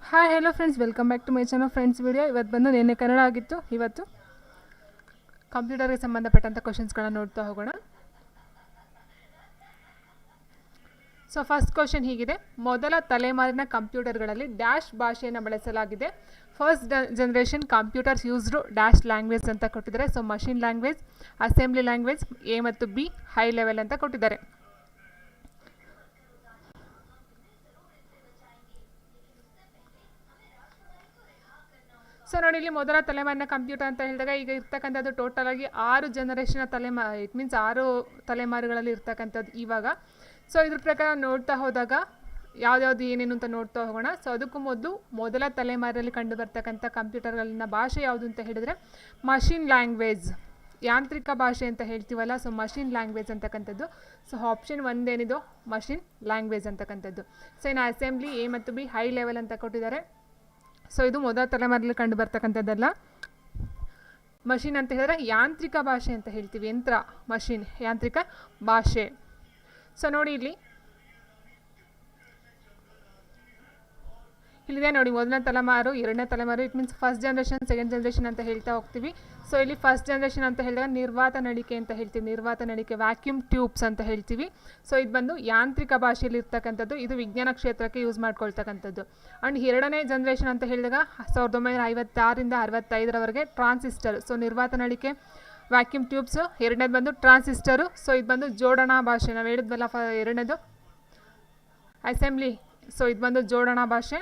Hi hello friends, welcome back to my channel. Friends video ಇವತ್ತು ಬಂದು ನಿನ್ನೆ ಕನ್ನಡ ಆಗಿತ್ತು. ಇವತ್ತು ಕಂಪ್ಯೂಟರ್ಗೆ ಸಂಬಂಧಪಟ್ಟಂಥ ಕ್ವಶನ್ಸ್ಗಳನ್ನ ನೋಡ್ತಾ ಹೋಗೋಣ. ಸೊ ಫಸ್ಟ್ ಕ್ವಶನ್ ಹೀಗಿದೆ: ಮೊದಲ ತಲೆಮಾರಿನ ಕಂಪ್ಯೂಟರ್ಗಳಲ್ಲಿ ಡ್ಯಾಶ್ ಭಾಷೆಯನ್ನು ಬಳಸಲಾಗಿದೆ. First generation computers used dash language ಅಂತ ಕೊಟ್ಟಿದ್ದಾರೆ. So machine language, assembly language, A ಮತ್ತು ಬಿ ಹೈ ಲೆವೆಲ್ ಅಂತ ಕೊಟ್ಟಿದ್ದಾರೆ. ಸೊ ನೋಡಿ, ಇಲ್ಲಿ ಮೊದಲ ತಲೆಮಾರಿನ ಕಂಪ್ಯೂಟರ್ ಅಂತ ಹೇಳಿದಾಗ ಈಗ ಇರ್ತಕ್ಕಂಥದ್ದು ಟೋಟಲ್ ಆಗಿ 6 ಜನರೇಷನ್ ಇಟ್ ಮೀನ್ಸ್ 6 ತಲೆಮಾರುಗಳಲ್ಲಿ ಇರ್ತಕ್ಕಂಥದ್ದು ಇವಾಗ. ಸೊ ಇದ್ರ ಪ್ರಕಾರ ನೋಡ್ತಾ ಹೋದಾಗ ಯಾವ್ದು ಏನೇನು ಅಂತ ನೋಡ್ತಾ ಹೋಗೋಣ. ಸೊ ಅದಕ್ಕೂ ಮೊದಲ ತಲೆಮಾರಲ್ಲಿ ಕಂಡು ಬರ್ತಕ್ಕಂಥ ಕಂಪ್ಯೂಟರ್ಗಳನ್ನ ಭಾಷೆ ಯಾವುದು ಅಂತ ಹೇಳಿದ್ರೆ ಮಷಿನ್ ಲ್ಯಾಂಗ್ವೇಜ್, ಯಾಂತ್ರಿಕ ಭಾಷೆ ಅಂತ ಹೇಳ್ತೀವಲ್ಲ. ಸೊ ಮಷಿನ್ ಲ್ಯಾಂಗ್ವೇಜ್ ಅಂತಕ್ಕಂಥದ್ದು. ಸೊ ಆಪ್ಷನ್ ಒಂದೇನಿದು ಮಷಿನ್ ಲ್ಯಾಂಗ್ವೇಜ್ ಅಂತಕ್ಕಂಥದ್ದು. ಸೊ ಇನ್ನು ಅಸೆಂಬ್ಲಿ ಎ ಮತ್ತು ಬಿ ಹೈ ಲೆವೆಲ್ ಅಂತ ಕೊಟ್ಟಿದ್ದಾರೆ. ಸೊ ಇದು ಮೊದಲ ತಲೆಮಾರಲ್ಲಿ ಕಂಡು ಬರ್ತಕ್ಕಂಥದ್ದಲ್ಲ. ಮಷಿನ್ ಅಂತ ಹೇಳಿದ್ರೆ ಯಾಂತ್ರಿಕ ಭಾಷೆ ಅಂತ ಹೇಳ್ತೀವಿ. ಯಂತ್ರ, ಮಷಿನ್, ಯಾಂತ್ರಿಕ ಭಾಷೆ. ಸೊ ನೋಡಿ ಇಲ್ಲಿದೆ ನೋಡಿ, ಮೊದಲನೇ ತಲೆಮಾರು, ಎರಡನೇ ತಲೆಮಾರು, it means first generation, second generation ಅಂತ ಹೇಳ್ತಾ ಹೋಗ್ತೀವಿ. ಸೊ ಇಲ್ಲಿ ಫಸ್ಟ್ ಜನರೇಷನ್ ಅಂತ ಹೇಳಿದಾಗ ನಿರ್ವಾತ ನಳಿಕೆ ಅಂತ ಹೇಳ್ತೀವಿ. ನಿರ್ವಾತ ನಳಿಕೆ, ವ್ಯಾಕ್ಯೂಮ್ ಟ್ಯೂಬ್ಸ್ ಅಂತ ಹೇಳ್ತೀವಿ. ಸೊ ಇದು ಬಂದು ಯಾಂತ್ರಿಕ ಭಾಷೆಯಲ್ಲಿ ಇರ್ತಕ್ಕಂಥದ್ದು. ಇದು ವಿಜ್ಞಾನ ಕ್ಷೇತ್ರಕ್ಕೆ ಯೂಸ್ ಮಾಡ್ಕೊಳ್ತಕ್ಕಂಥದ್ದು. ಆ್ಯಂಡ್ ಎರಡನೇ ಜನರೇಷನ್ ಅಂತ ಹೇಳಿದಾಗ 1956ರಿಂದ 65ರವರೆಗೆ ಟ್ರಾನ್ಸಿಸ್ಟರ್. ಸೊ ನಿರ್ವಾತ ನಳಿಕೆ, ವ್ಯಾಕ್ಯೂಮ್ ಟ್ಯೂಬ್ಸು. ಎರಡನೇದು ಬಂದು ಟ್ರಾನ್ಸಿಸ್ಟರು. ಸೊ ಇದು ಬಂದು ಜೋಡಣಾ ಭಾಷೆ. ನಾವು ಹೇಳಿದ್ವಲ್ಲ ಎರಡನೇದು ಅಸೆಂಬ್ಲಿ. ಸೊ ಇದು ಬಂದು ಜೋಡಣಾ ಭಾಷೆ.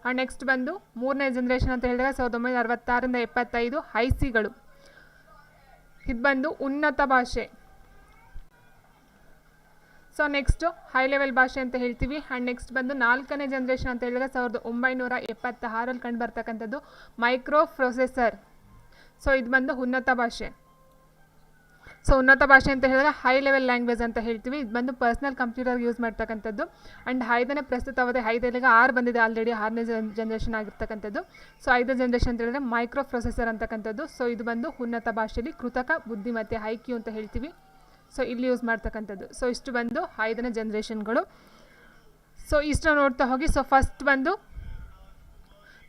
ಆ್ಯಂಡ್ ನೆಕ್ಸ್ಟ್ ಬಂದು ಮೂರನೇ ಜನರೇಷನ್ ಅಂತ ಹೇಳಿದಾಗ 1966ರಿಂದ 75 ಐಸಿಗಳು. ಇದು ಬಂದು ಉನ್ನತ ಭಾಷೆ. ಸೊ ನೆಕ್ಸ್ಟು ಹೈ ಲೆವೆಲ್ ಭಾಷೆ ಅಂತ ಹೇಳ್ತೀವಿ. ಆ್ಯಂಡ್ ನೆಕ್ಸ್ಟ್ ಬಂದು ನಾಲ್ಕನೇ ಜನರೇಷನ್ ಅಂತ ಹೇಳಿದಾಗ 1976ರಲ್ಲಿ ಕಂಡು ಬರ್ತಕ್ಕಂಥದ್ದು ಮೈಕ್ರೋ ಪ್ರೊಸೆಸರ್. ಸೊ ಇದು ಬಂದು ಉನ್ನತ ಭಾಷೆ. ಸೊ ಉನ್ನತ ಭಾಷೆ ಅಂತ ಹೇಳಿದ್ರೆ ಹೈ ಲೆವೆಲ್ ಲ್ಯಾಂಗ್ವೇಜ್ ಅಂತ ಹೇಳ್ತೀವಿ. ಇದು ಬಂದು ಪರ್ಸ್ನಲ್ ಕಂಪ್ಯೂಟರ್ ಯೂಸ್ ಮಾಡ್ತಕ್ಕಂಥದ್ದು. ಆ್ಯಂಡ್ 5ನೇ ಪ್ರಸ್ತುತವಾದ 5ರಲ್ಲಿ 6 ಬಂದಿದೆ ಆಲ್ರೆಡಿ, 6ನೇ ಜನರೇಷನ್ ಆಗಿರ್ತಕ್ಕಂಥದ್ದು. ಸೊ 5ನೇ ಜನರೇಷನ್ ಅಂತ ಹೇಳಿದ್ರೆ ಮೈಕ್ರೋ ಪ್ರೊಸೆಸರ್ ಅಂತಕ್ಕಂಥದ್ದು. ಸೊ ಇದು ಬಂದು ಉನ್ನತ ಭಾಷೆಯಲ್ಲಿ ಕೃತಕ ಬುದ್ಧಿಮತ್ತೆ, ಐಕ್ಯೂ ಅಂತ ಹೇಳ್ತೀವಿ. ಸೊ ಇಲ್ಲಿ ಯೂಸ್ ಮಾಡ್ತಕ್ಕಂಥದ್ದು. ಸೊ ಇಷ್ಟು ಬಂದು 5ನೇ ಜನರೇಷನ್ಗಳು. ಸೊ ಇಷ್ಟು ನೋಡ್ತಾ ಹೋಗಿ. ಸೊ ಫಸ್ಟ್ ಬಂದು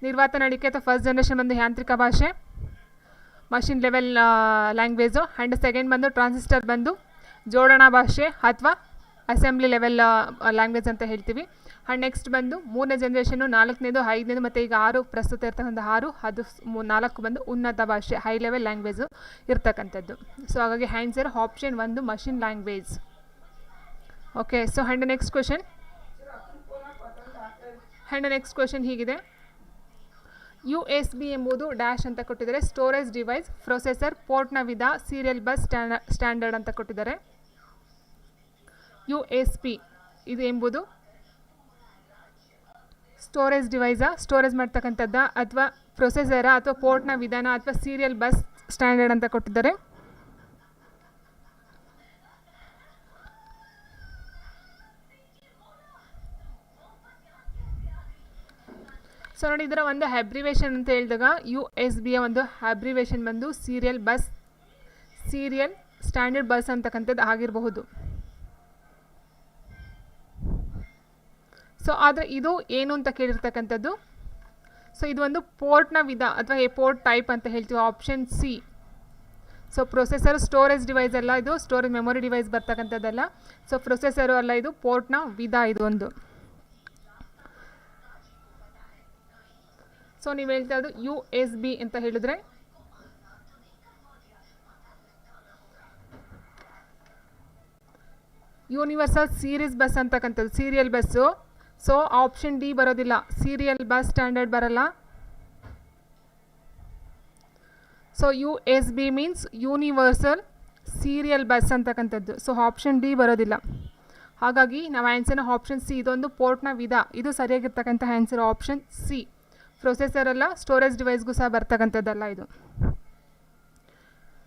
ನಿರ್ವಾತ ನಳಿಕೆ ಅಥವಾ ಫಸ್ಟ್ ಜನರೇಷನ್ ಬಂದು ಯಾಂತ್ರಿಕ ಭಾಷೆ, machine level language. And second ಬಂದು ಟ್ರಾನ್ಸಿಸ್ಟರ್ ಬಂದು ಜೋಡಣಾ ಭಾಷೆ ಅಥವಾ ಅಸೆಂಬ್ಲಿ ಲೆವೆಲ್ ಲ್ಯಾಂಗ್ವೇಜ್ ಅಂತ ಹೇಳ್ತೀವಿ. ಆ್ಯಂಡ್ ನೆಕ್ಸ್ಟ್ ಬಂದು ಮೂರನೇ ಜನರೇಷನ್ನು, 4ನೇದು, 5ನೇದು ಮತ್ತು ಈಗ 6 ಪ್ರಸ್ತುತ ಇರ್ತಕ್ಕಂಥ 6, ಅದು 4 ಬಂದು ಉನ್ನತ ಭಾಷೆ, ಹೈ ಲೆವೆಲ್ ಲ್ಯಾಂಗ್ವೇಜು ಇರ್ತಕ್ಕಂಥದ್ದು. ಸೊ ಹಾಗಾಗಿ answer option 1 machine language. Okay. So and next question. And next question ಹೀಗಿದೆ: USB ಎಂಬುದು ಡ್ಯಾಶ್ ಅಂತ ಕೊಟ್ಟಿದ್ದಾರೆ. ಸ್ಟೋರೇಜ್ ಡಿವೈಸ್, ಪ್ರೊಸೆಸರ್, ಪೋರ್ಟ್ನ ವಿಧ, ಸೀರಿಯಲ್ ಬಸ್, ಸ್ಟ್ಯಾಂಡರ್ಡ್ ಅಂತ ಕೊಟ್ಟಿದ್ದಾರೆ. USB ಇದು ಎಂಬುದು ಸ್ಟೋರೇಜ್ ಡಿವೈಸಾ, ಸ್ಟೋರೇಜ್ ಮಾಡ್ತಕ್ಕಂಥದ್ದ, ಅಥವಾ ಪ್ರೊಸೆಸರಾ, ಅಥವಾ ಪೋರ್ಟ್ನ ವಿಧಾನ, ಅಥವಾ ಸೀರಿಯಲ್ ಬಸ್, ಸ್ಟ್ಯಾಂಡರ್ಡ್ ಅಂತ ಕೊಟ್ಟಿದ್ದಾರೆ. ಸೊ ನೋಡಿ, ಇದರ ಒಂದು ಅಬ್ರಿವೇಷನ್ ಅಂತ ಹೇಳಿದಾಗ USB ಒಂದು ಅಬ್ರಿವೇಷನ್ ಬಂದು serial bus, serial standard bus ಅಂತಕ್ಕಂಥದ್ದು ಆಗಿರಬಹುದು. ಸೊ ಆದರೆ ಇದು ಏನು ಅಂತ ಕೇಳಿರ್ತಕ್ಕಂಥದ್ದು. ಸೊ ಇದು ಒಂದು ಪೋರ್ಟ್ನ ವಿಧ ಅಥವಾ ಪೋರ್ಟ್ ಟೈಪ್ ಅಂತ ಹೇಳ್ತೀವಿ. Option C. So processor storage device ಅಲ್ಲ, ಇದು ಸ್ಟೋರೇಜ್ ಮೆಮೊರಿ ಡಿವೈಸ್ ಬರ್ತಕ್ಕಂಥದ್ದಲ್ಲ. ಸೊ ಪ್ರೊಸೆಸರು ಅಲ್ಲ, ಇದು ಪೋರ್ಟ್ನ ವಿಧ ಇದು ಒಂದು. ಸೊ ನೀವು ಹೇಳ್ತಾ ಇರೋದು USB ಅಂತ ಹೇಳಿದ್ರೆ ಯೂನಿವರ್ಸಲ್ ಸೀರೀಸ್ ಬಸ್ ಅಂತಕ್ಕಂಥದ್ದು, serial bus. So option D ಬರೋದಿಲ್ಲ, ಸೀರಿಯಲ್ ಬಸ್ ಸ್ಟ್ಯಾಂಡರ್ಡ್ ಬರಲ್ಲ. So USB means universal serial bus ಅಂತಕ್ಕಂಥದ್ದು. ಸೊ ಆಪ್ಷನ್ ಡಿ ಬರೋದಿಲ್ಲ. ಹಾಗಾಗಿ ನಾವು ಆನ್ಸರ್ನ ಆಪ್ಷನ್ ಸಿ, ಇದೊಂದು ಪೋರ್ಟ್ನ ವಿಧ, ಇದು ಸರಿಯಾಗಿರ್ತಕ್ಕಂಥ ಆನ್ಸರ್ ಆಪ್ಷನ್ ಸಿ. ಪ್ರೊಸೆಸರ್ ಅಲ್ಲ, ಸ್ಟೋರೇಜ್ ಡಿವೈಸ್ಗೂ ಸಹ ಬರ್ತಕ್ಕಂಥದ್ದಲ್ಲ ಇದು.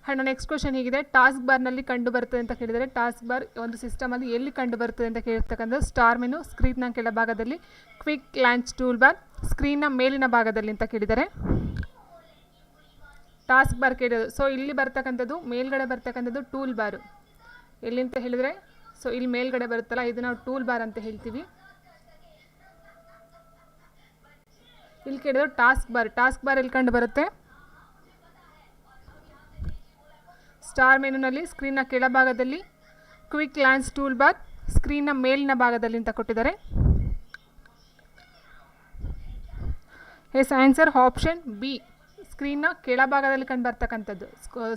ಆ್ಯಂಡ್ ನೆಕ್ಸ್ಟ್ ಕ್ವೆಶನ್ ಹೀಗಿದೆ: ಟಾಸ್ಕ್ ಬಾರ್ನಲ್ಲಿ ಕಂಡು ಬರ್ತದೆ ಅಂತ ಕೇಳಿದರೆ ಟಾಸ್ಕ್ ಬಾರ್ ಒಂದು ಸಿಸ್ಟಮಲ್ಲಿ ಎಲ್ಲಿ ಕಂಡು ಬರ್ತದೆ ಅಂತ ಕೇಳಿರ್ತಕ್ಕಂಥದ್ದು ಸ್ಟಾರ್ ಮೆನು, ಸ್ಕ್ರೀನ್ನ ಕೆಳಭಾಗದಲ್ಲಿ, ಕ್ವಿಕ್ ಲಾಂಚ್ ಟೂಲ್ ಬಾರ್, ಸ್ಕ್ರೀನ್ನ ಮೇಲಿನ ಭಾಗದಲ್ಲಿ ಅಂತ ಕೇಳಿದರೆ ಟಾಸ್ಕ್ ಬಾರ್ ಕೇಳೋದು. ಸೊ ಇಲ್ಲಿ ಬರ್ತಕ್ಕಂಥದ್ದು ಮೇಲ್ಗಡೆ ಬರ್ತಕ್ಕಂಥದ್ದು ಟೂಲ್ ಬಾರು. ಎಲ್ಲಿ ಅಂತ ಹೇಳಿದರೆ ಸೊ ಇಲ್ಲಿ ಮೇಲ್ಗಡೆ ಬರುತ್ತಲ್ಲ, ಇದು ನಾವು ಟೂಲ್ ಬಾರ್ ಅಂತ ಹೇಳ್ತೀವಿ. ಇಲ್ಲಿ ಕೇಳಿದ್ರು ಟಾಸ್ಕ್ ಬಾರ್ ಎಲ್ಲಿ ಕಂಡು ಬರುತ್ತೆ? ಸ್ಟಾರ್ ಮೆನುನಲ್ಲಿ ಸ್ಕ್ರೀನ್ನ ಕೆಳಭಾಗದಲ್ಲಿ, ಕ್ವಿಕ್ ಲ್ಯಾನ್ಸ್ ಟೂಲ್ ಬಾರ್ ಸ್ಕ್ರೀನ್ನ ಮೇಲಿನ ಭಾಗದಲ್ಲಿ ಅಂತ ಕೊಟ್ಟಿದ್ದಾರೆ. ಎಸ್ ಆನ್ಸರ್ ಆಪ್ಷನ್ ಬಿ, ಸ್ಕ್ರೀನ್ನ ಕೆಳಭಾಗದಲ್ಲಿ ಕಂಡು ಬರ್ತಕ್ಕಂಥದ್ದು.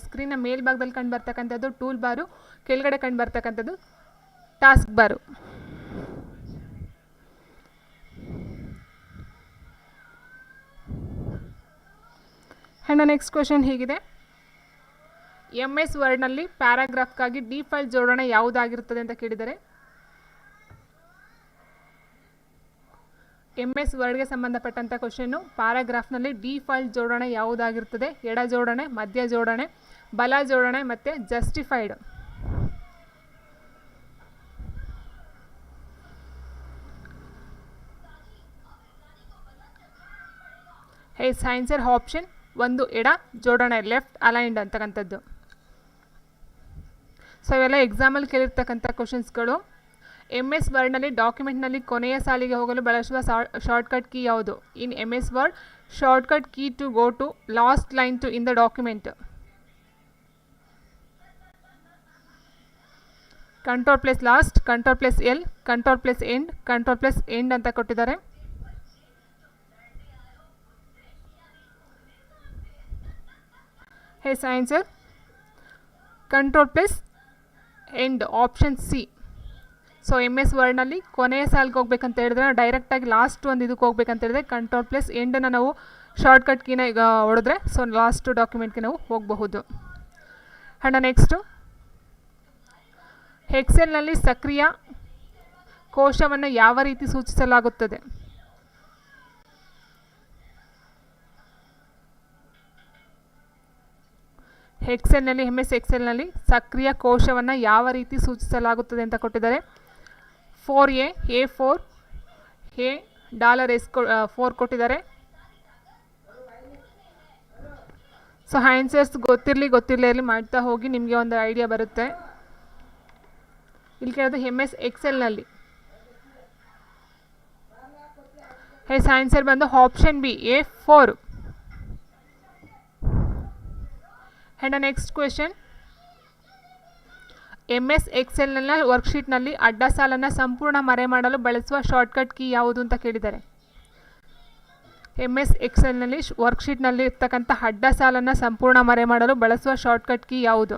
ಸ್ಕ್ರೀನ್ನ ಮೇಲ್ಭಾಗದಲ್ಲಿ ಕಂಡು ಬರ್ತಕ್ಕಂಥದ್ದು ಟೂಲ್ ಬಾರು, ಕೆಳಗಡೆ ಕಂಡು ಬರ್ತಕ್ಕಂಥದ್ದು task bar. And next question ಹೀಗಿದೆ, MS ವರ್ಡ್ನಲ್ಲಿ ಪ್ಯಾರಾಗ್ರಾಫ್ಗಾಗಿ ಡಿಫಾಲ್ಟ್ ಜೋಡಣೆ ಯಾವುದಾಗಿರುತ್ತದೆ ಅಂತ ಕೇಳಿದರೆ, MS ವರ್ಡ್ಗೆ ಸಂಬಂಧಪಟ್ಟಂಥ ಕ್ವಶನ್ನು. ಪ್ಯಾರಾಗ್ರಾಫ್ನಲ್ಲಿ ಡಿಫಾಲ್ಟ್ ಜೋಡಣೆ ಯಾವುದಾಗಿರ್ತದೆ? ಎಡ ಜೋಡಣೆ, ಮಧ್ಯ ಜೋಡಣೆ, ಬಲ ಜೋಡಣೆ ಮತ್ತು ಜಸ್ಟಿಫೈಡ್. ಎಸ್ ಆನ್ಸರ್ ಆಪ್ಷನ್ ಒಂದು, ಎಡ ಜೋಡಣೆ, ಲೆಫ್ಟ್ ಅಲೈನ್ಡ್ ಅಂತಕ್ಕಂಥದ್ದು. ಸೊ ಇವೆಲ್ಲ ಎಕ್ಸಾಮಲ್ಲಿ ಕೇಳಿರ್ತಕ್ಕಂಥ ಕ್ವಶನ್ಸ್ಗಳು. MS ವರ್ಡ್ನಲ್ಲಿ ಡಾಕ್ಯುಮೆಂಟ್ನಲ್ಲಿ ಕೊನೆಯ ಸಾಲಿಗೆ ಹೋಗಲು ಬಳಸುವ ಶಾರ್ಟ್ಕಟ್ ಕೀ ಯಾವುದು? In MS word shortcut key to go to last line to in the document. Control plus last, control plus L, control plus end, control plus end ಅಂತ ಕೊಟ್ಟಿದ್ದಾರೆ. Yes answer control plus end, option C. So MS ವರ್ಡ್ನಲ್ಲಿ ಕೊನೆಯ ಸಾಲಿಗೆ ಹೋಗ್ಬೇಕಂತ ಹೇಳಿದ್ರೆ ಡೈರೆಕ್ಟಾಗಿ last ಒಂದು ಇದಕ್ಕೆ ಹೋಗ್ಬೇಕಂತ ಹೇಳಿದ್ರೆ ಕಂಟ್ರೋಲ್ ಪ್ಲಸ್ ಎಂಡನ್ನು ನಾವು ಶಾರ್ಟ್ಕಟ್ ಕೀನ ಈಗ ಹೊಡೆದ್ರೆ ಸೊ ಲಾಸ್ಟ್ ಡಾಕ್ಯುಮೆಂಟ್ಗೆ ನಾವು ಹೋಗಬಹುದು. ಆ್ಯಂಡ್ ನೆಕ್ಸ್ಟು, ಎಕ್ಸೆಲ್ನಲ್ಲಿ ಸಕ್ರಿಯ ಕೋಶವನ್ನು ಯಾವ ರೀತಿ ಸೂಚಿಸಲಾಗುತ್ತದೆ? ಎಕ್ಸೆಲ್ನಲ್ಲಿ MS ಎಕ್ಸೆಲ್ನಲ್ಲಿ ಸಕ್ರಿಯ ಕೋಶವನ್ನು ಯಾವ ರೀತಿ ಸೂಚಿಸಲಾಗುತ್ತದೆ ಅಂತ ಕೊಟ್ಟಿದ್ದಾರೆ. 4A, A4, A $S4 ಕೊಟ್ಟಿದ್ದಾರೆ. ಸೊ ಆನ್ಸರ್ಸ್ ಗೊತ್ತಿರಲಿ ಇರಲಿ ಮಾಡ್ತಾ ಹೋಗಿ, ನಿಮಗೆ ಒಂದು ಐಡಿಯಾ ಬರುತ್ತೆ. ಇಲ್ಲಿ ಕೇಳೋದು MS ಎಕ್ಸೆಲ್ನಲ್ಲಿ. ಎಸ್ ಆನ್ಸರ್ ಬಂದು option B, A4. And next question, MS ಎಕ್ಸೆಲ್ನ ವರ್ಕ್ಶೀಟ್ನಲ್ಲಿ ಅಡ್ಡ ಸಾಲನ್ನು ಸಂಪೂರ್ಣ ಮರೆ ಮಾಡಲು ಬಳಸುವ ಶಾರ್ಟ್ಕಟ್ ಕೀ ಯಾವುದು ಅಂತ ಕೇಳಿದ್ದಾರೆ. MS ಎಕ್ಸೆಲ್ನಲ್ಲಿ ವರ್ಕ್ಶೀಟ್ನಲ್ಲಿ ಇರ್ತಕ್ಕಂಥ ಅಡ್ಡ ಸಾಲನ್ನು ಸಂಪೂರ್ಣ ಮರೆ ಮಾಡಲು ಬಳಸುವ ಶಾರ್ಟ್ಕಟ್ ಕೀ ಯಾವುದು?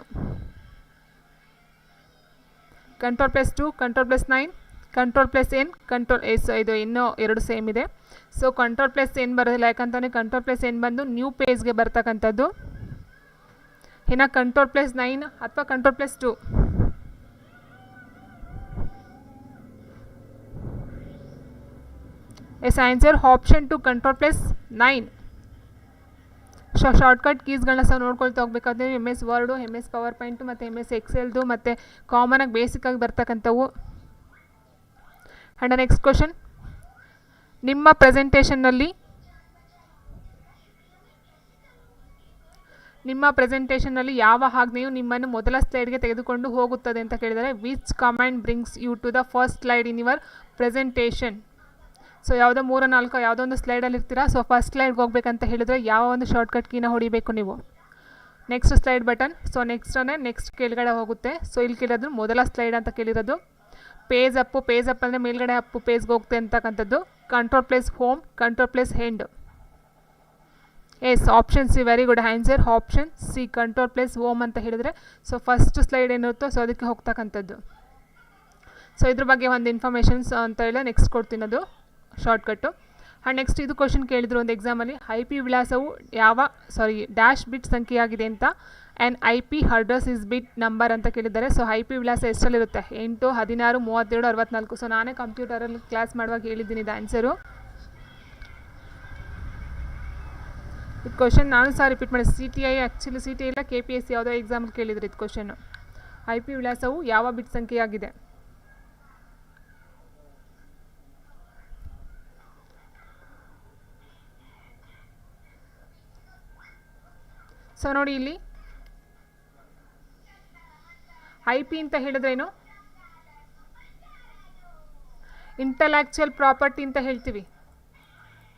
Control plus 2, control plus 9, control plus N, control S. ಇದು ಇನ್ನೂ ಎರಡು ಸೇಮ್ ಇದೆ. ಸೊ ಕಂಟ್ರೋಲ್ ಪ್ಲಸ್ N ಬರೋದಿಲ್ಲ, ಯಾಕಂತಾನೆ ಕಂಟ್ರೋಲ್ ಪ್ಲಸ್ N ಬಂದು ನ್ಯೂ ಪೇಜ್ಗೆ ಬರ್ತಕ್ಕಂಥದ್ದು. ಇನ್ನು ಕಂಟ್ರೋಲ್ ಪ್ಲಸ್ 9 ಅಥವಾ control plus 2. Yes answer option 2, control plus 9. Shortcut ಕೀಸ್ಗಳನ್ನ ಸಹ ನೋಡ್ಕೊಳ್ತಾ ಹೋಗ್ಬೇಕಾದ್ರೆ MS Word, MS PowerPoint ಮತ್ತು MS ಎಕ್ಸೆಲ್ದು ಮತ್ತು ಕಾಮನಾಗಿ ಬೇಸಿಕ್ಕಾಗಿ ಬರ್ತಕ್ಕಂಥವು. ಆ್ಯಂಡ್ ನೆಕ್ಸ್ಟ್ ಕ್ವಶನ್, ನಿಮ್ಮ ಪ್ರೆಸೆಂಟೇಷನ್ನಲ್ಲಿ ಯಾವ ಆಜ್ಞೆಯು ನಿಮ್ಮನ್ನು ಮೊದಲ ಸ್ಲೈಡ್ಗೆ ತೆಗೆದುಕೊಂಡು ಹೋಗುತ್ತದೆ ಅಂತ ಕೇಳಿದರೆ. Which command brings you to the first slide in your presentation? So ಯಾವುದೋ 3-4 ಯಾವುದೋ ಒಂದು ಸ್ಲೈಡಲ್ಲಿ ಇರ್ತೀರಾ. ಸೊ ಫಸ್ಟ್ ಸ್ಲೈಡ್ಗೆ ಹೋಗ್ಬೇಕಂತ ಹೇಳಿದರೆ ಯಾವ ಒಂದು ಶಾರ್ಟ್ಕಟ್ ಕೀನ ಹೊಡಿಬೇಕು ನೀವು? Next slide button. So next ಕೆಳಗಡೆ ಹೋಗುತ್ತೆ. ಸೊ ಇಲ್ಲಿ ಕೇಳಿರೋದು ಮೊದಲ ಸ್ಲೈಡ್ ಅಂತ ಕೇಳಿರೋದು. ಪೇಜ್ ಅಪ್ಪು ಅಂದರೆ ಮೇಲ್ಗಡೆ ಅಪ್ಪು ಪೇಜ್ಗೆ ಹೋಗುತ್ತೆ ಅಂತಕ್ಕಂಥದ್ದು. Control plus home, control plus end. Yes option C, very good answer option C, control plus home ಅಂತ ಹೇಳಿದರೆ ಸೊ ಫಸ್ಟ್ ಸ್ಲೈಡ್ ಏನಿರುತ್ತೋ ಸೊ ಅದಕ್ಕೆ ಹೋಗ್ತಕ್ಕಂಥದ್ದು. ಸೊ ಇದ್ರ ಬಗ್ಗೆ ಒಂದು ಇನ್ಫಾರ್ಮೇಷನ್ಸ್ ಅಂತ ಹೇಳಿ ನೆಕ್ಸ್ಟ್ ಕೊಡ್ತೀನದು ಶಾರ್ಟ್ಕಟ್ಟು. ಆ್ಯಂಡ್ ನೆಕ್ಸ್ಟ್ ಇದು ಕ್ವಶನ್ ಕೇಳಿದ್ರು ಒಂದು ಎಕ್ಸಾಮಲ್ಲಿ, IP ವಿಳಾಸವು ಡ್ಯಾಶ್ ಬಿಟ್ ಸಂಖ್ಯೆಯಾಗಿದೆ ಅಂತ. And IP address is bit number ಅಂತ ಕೇಳಿದ್ದಾರೆ. ಸೊ IP ವಿಳಾಸ ಎಷ್ಟರಲ್ಲಿರುತ್ತೆ? 8, 16, 32, 64. ಸೊ ನಾನೇ ಕಂಪ್ಯೂಟರಲ್ಲಿ ಕ್ಲಾಸ್ ಮಾಡುವಾಗ ಹೇಳಿದ್ದೀನಿ ಇದು ಆನ್ಸರು. ಇದು ಕ್ವಶನ್ ನಾನು ಸಹ ರಿಪೀಟ್ ಮಾಡಿ, CTI ಆ್ಯಕ್ಚುಲಿ CTI ಇಲ್ಲ KPSC ಯಾವುದೋ ಎಕ್ಸಾಮಲ್ಲಿ ಕೇಳಿದ್ರು ಇದು ಕ್ವಶನ್ನು. IP ವಿಳಾಸವು ಯಾವ ಬಿಟ್ ಸಂಖ್ಯೆಯಾಗಿದೆ? ಸೊ ನೋಡಿ ಇಲ್ಲಿ IP ಅಂತ ಹೇಳಿದ್ರೇನು? ಇಂಟಲೆಕ್ಚುಯಲ್ ಪ್ರಾಪರ್ಟಿ ಅಂತ ಹೇಳ್ತೀವಿ.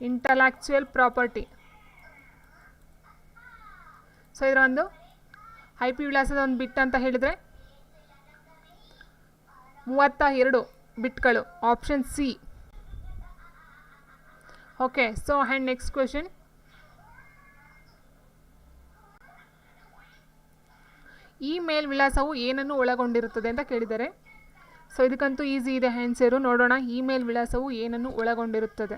Intellectual property. ಸೊ ಇದರ ಒಂದು IP ವಿಳಾಸದ ಒಂದು ಬಿಟ್ ಅಂತ ಹೇಳಿದರೆ 32 ಬಿಟ್ಗಳು, option C. Okay, so and next question. Email ವಿಳಾಸವು ಏನನ್ನು ಒಳಗೊಂಡಿರುತ್ತದೆ ಅಂತ ಕೇಳಿದ್ದಾರೆ. ಸೊ ಇದಕ್ಕಂತೂ ಈಸಿ ಇದೆ ಆನ್ಸರು. ನೋಡೋಣ, ಇಮೇಲ್ ವಿಳಾಸವು ಏನನ್ನು ಒಳಗೊಂಡಿರುತ್ತದೆ.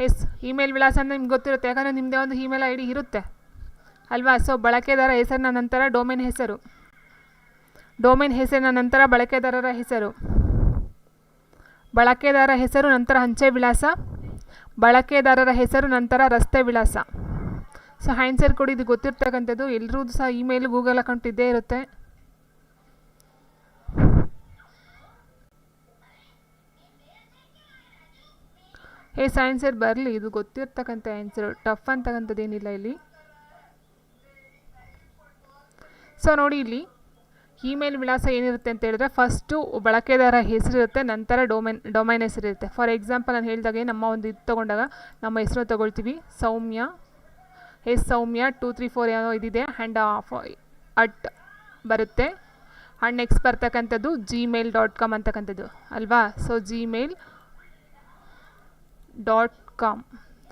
ಎಸ್, ಇಮೇಲ್ ವಿಳಾಸ ಅಂದರೆ ನಿಮ್ಗೆ ಗೊತ್ತಿರುತ್ತೆ, ಯಾಕಂದರೆ ನಿಮ್ಮದೇ ಒಂದು ಇಮೇಲ್ ID ಇರುತ್ತೆ ಅಲ್ವಾ. ಸೊ ಬಳಕೆದಾರ ಹೆಸರಿನ ನಂತರ ಡೊಮೇನ್ ಹೆಸರು, ಡೊಮೇನ್ ಹೆಸರಿನ ನಂತರ ಬಳಕೆದಾರರ ಹೆಸರು, ಬಳಕೆದಾರ ಹೆಸರು ನಂತರ ಅಂಚೆ ವಿಳಾಸ, ಬಳಕೆದಾರರ ಹೆಸರು ನಂತರ ರಸ್ತೆ ವಿಳಾಸ. ಸೊ ಆನ್ಸರ್ ಕೊಡಿ, ಇದು ಗೊತ್ತಿರ್ತಕ್ಕಂಥದ್ದು. ಎಲ್ಲರೂ ಸಹ ಇಮೇಲ್ ಗೂಗಲ್ ಅಕೌಂಟ್ ಇದ್ದೇ ಇರುತ್ತೆ. ಆನ್ಸರ್ ಬರಲಿ, ಇದು ಗೊತ್ತಿರ್ತಕ್ಕಂಥ ಆನ್ಸರು, ಟಫ್ ಅಂತಕ್ಕಂಥದ್ದೇನಿಲ್ಲ ಇಲ್ಲಿ. ಸೊ ನೋಡಿ, ಇಲ್ಲಿ ಇಮೇಲ್ ವಿಳಾಸ ಏನಿರುತ್ತೆ ಅಂತ ಹೇಳಿದ್ರೆ ಫಸ್ಟು ಬಳಕೆದಾರ ಹೆಸರಿರುತ್ತೆ, ನಂತರ ಡೊಮೈನ್ ಹೆಸರಿರುತ್ತೆ. ಫಾರ್ ಎಕ್ಸಾಂಪಲ್ ನಾನು ಹೇಳಿದಾಗೆ ನಮ್ಮ ಒಂದು ಇದು ತೊಗೊಂಡಾಗ ನಮ್ಮ ಹೆಸರು ತೊಗೊಳ್ತೀವಿ, ಸೌಮ್ಯ, ಸೌಮ್ಯ 234 ಏನೋ ಇದಿದೆ, ಆ್ಯಂಡ್ ಅಟ್ ಬರುತ್ತೆ. ಆ್ಯಂಡ್ ನೆಕ್ಸ್ಟ್ ಬರ್ತಕ್ಕಂಥದ್ದು gmail.com ಅಂತಕ್ಕಂಥದ್ದು ಅಲ್ವಾ. So gmail.com.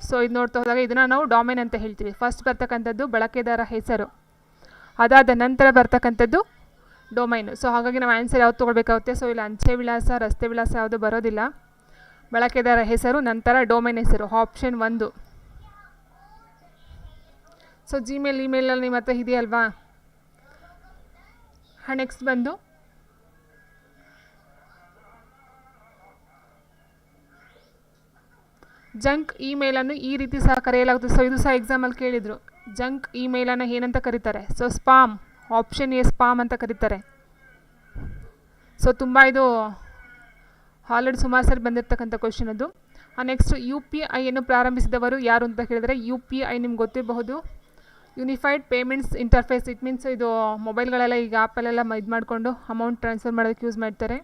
ಸೊ ಇದು ನೋಡ್ತಾ ಹೋದಾಗ ಇದನ್ನು ನಾವು ಡೊಮೈನ್ ಅಂತ ಹೇಳ್ತೀವಿ. ಫಸ್ಟ್ ಬರ್ತಕ್ಕಂಥದ್ದು ಬಳಕೆದಾರ ಹೆಸರು, ಅದಾದ ನಂತರ ಬರ್ತಕ್ಕಂಥದ್ದು ಡೊಮೈನು. ಸೊ ಹಾಗಾಗಿ ನಾವು ಆನ್ಸರ್ ಯಾವ್ದು ತೊಗೊಳ್ಬೇಕಾಗುತ್ತೆ. ಸೊ ಇಲ್ಲಿ ಅಂಚೆ ವಿಳಾಸ, ರಸ್ತೆ ವಿಳಾಸ ಯಾವುದು ಬರೋದಿಲ್ಲ. ಬಳಕೆದಾರ ಹೆಸರು ನಂತರ ಡೊಮೈನ್ ಹೆಸರು, ಆಪ್ಷನ್ 1. ಸೊ ಇಮೇಲಲ್ಲಿ ನಿಮ್ಮ ಹತ್ರ ಇದೆಯಲ್ವಾ. ನೆಕ್ಸ್ಟ್ ಬಂದು ಜಂಕ್ ಇಮೇಲನ್ನು ಈ ರೀತಿ ಸಹ ಕರೆಯಲಾಗುತ್ತದೆ. ಸೊ ಇದು ಸಹ ಎಕ್ಸಾಮಲ್ಲಿ ಕೇಳಿದರು. ಜಂಕ್ ಇಮೇಲನ್ನು ಏನಂತ ಕರೀತಾರೆ? So spam, option A spam ಅಂತ ಕರೀತಾರೆ. ಸೊ ತುಂಬ ಇದು ಆಲ್ರೆಡಿ ಸುಮಾರು ಸರಿ ಬಂದಿರತಕ್ಕಂಥ ಕ್ವಶನ್ ಅದು. ನೆಕ್ಸ್ಟ್ UPI ಅನ್ನು ಪ್ರಾರಂಭಿಸಿದವರು ಯಾರು ಅಂತ ಕೇಳಿದರೆ, UPI ನಿಮ್ಗೆ ಗೊತ್ತಿರಬಹುದು, unified payments interface. It means ಇದು ಮೊಬೈಲ್ಗಳೆಲ್ಲ ಈಗ ಆ್ಯಪಲ್ಲೆಲ್ಲ ಇದು ಮಾಡಿಕೊಂಡು ಅಮೌಂಟ್ ಟ್ರಾನ್ಸ್ಫರ್ ಮಾಡೋದಕ್ಕೆ ಯೂಸ್ ಮಾಡ್ತಾರೆ.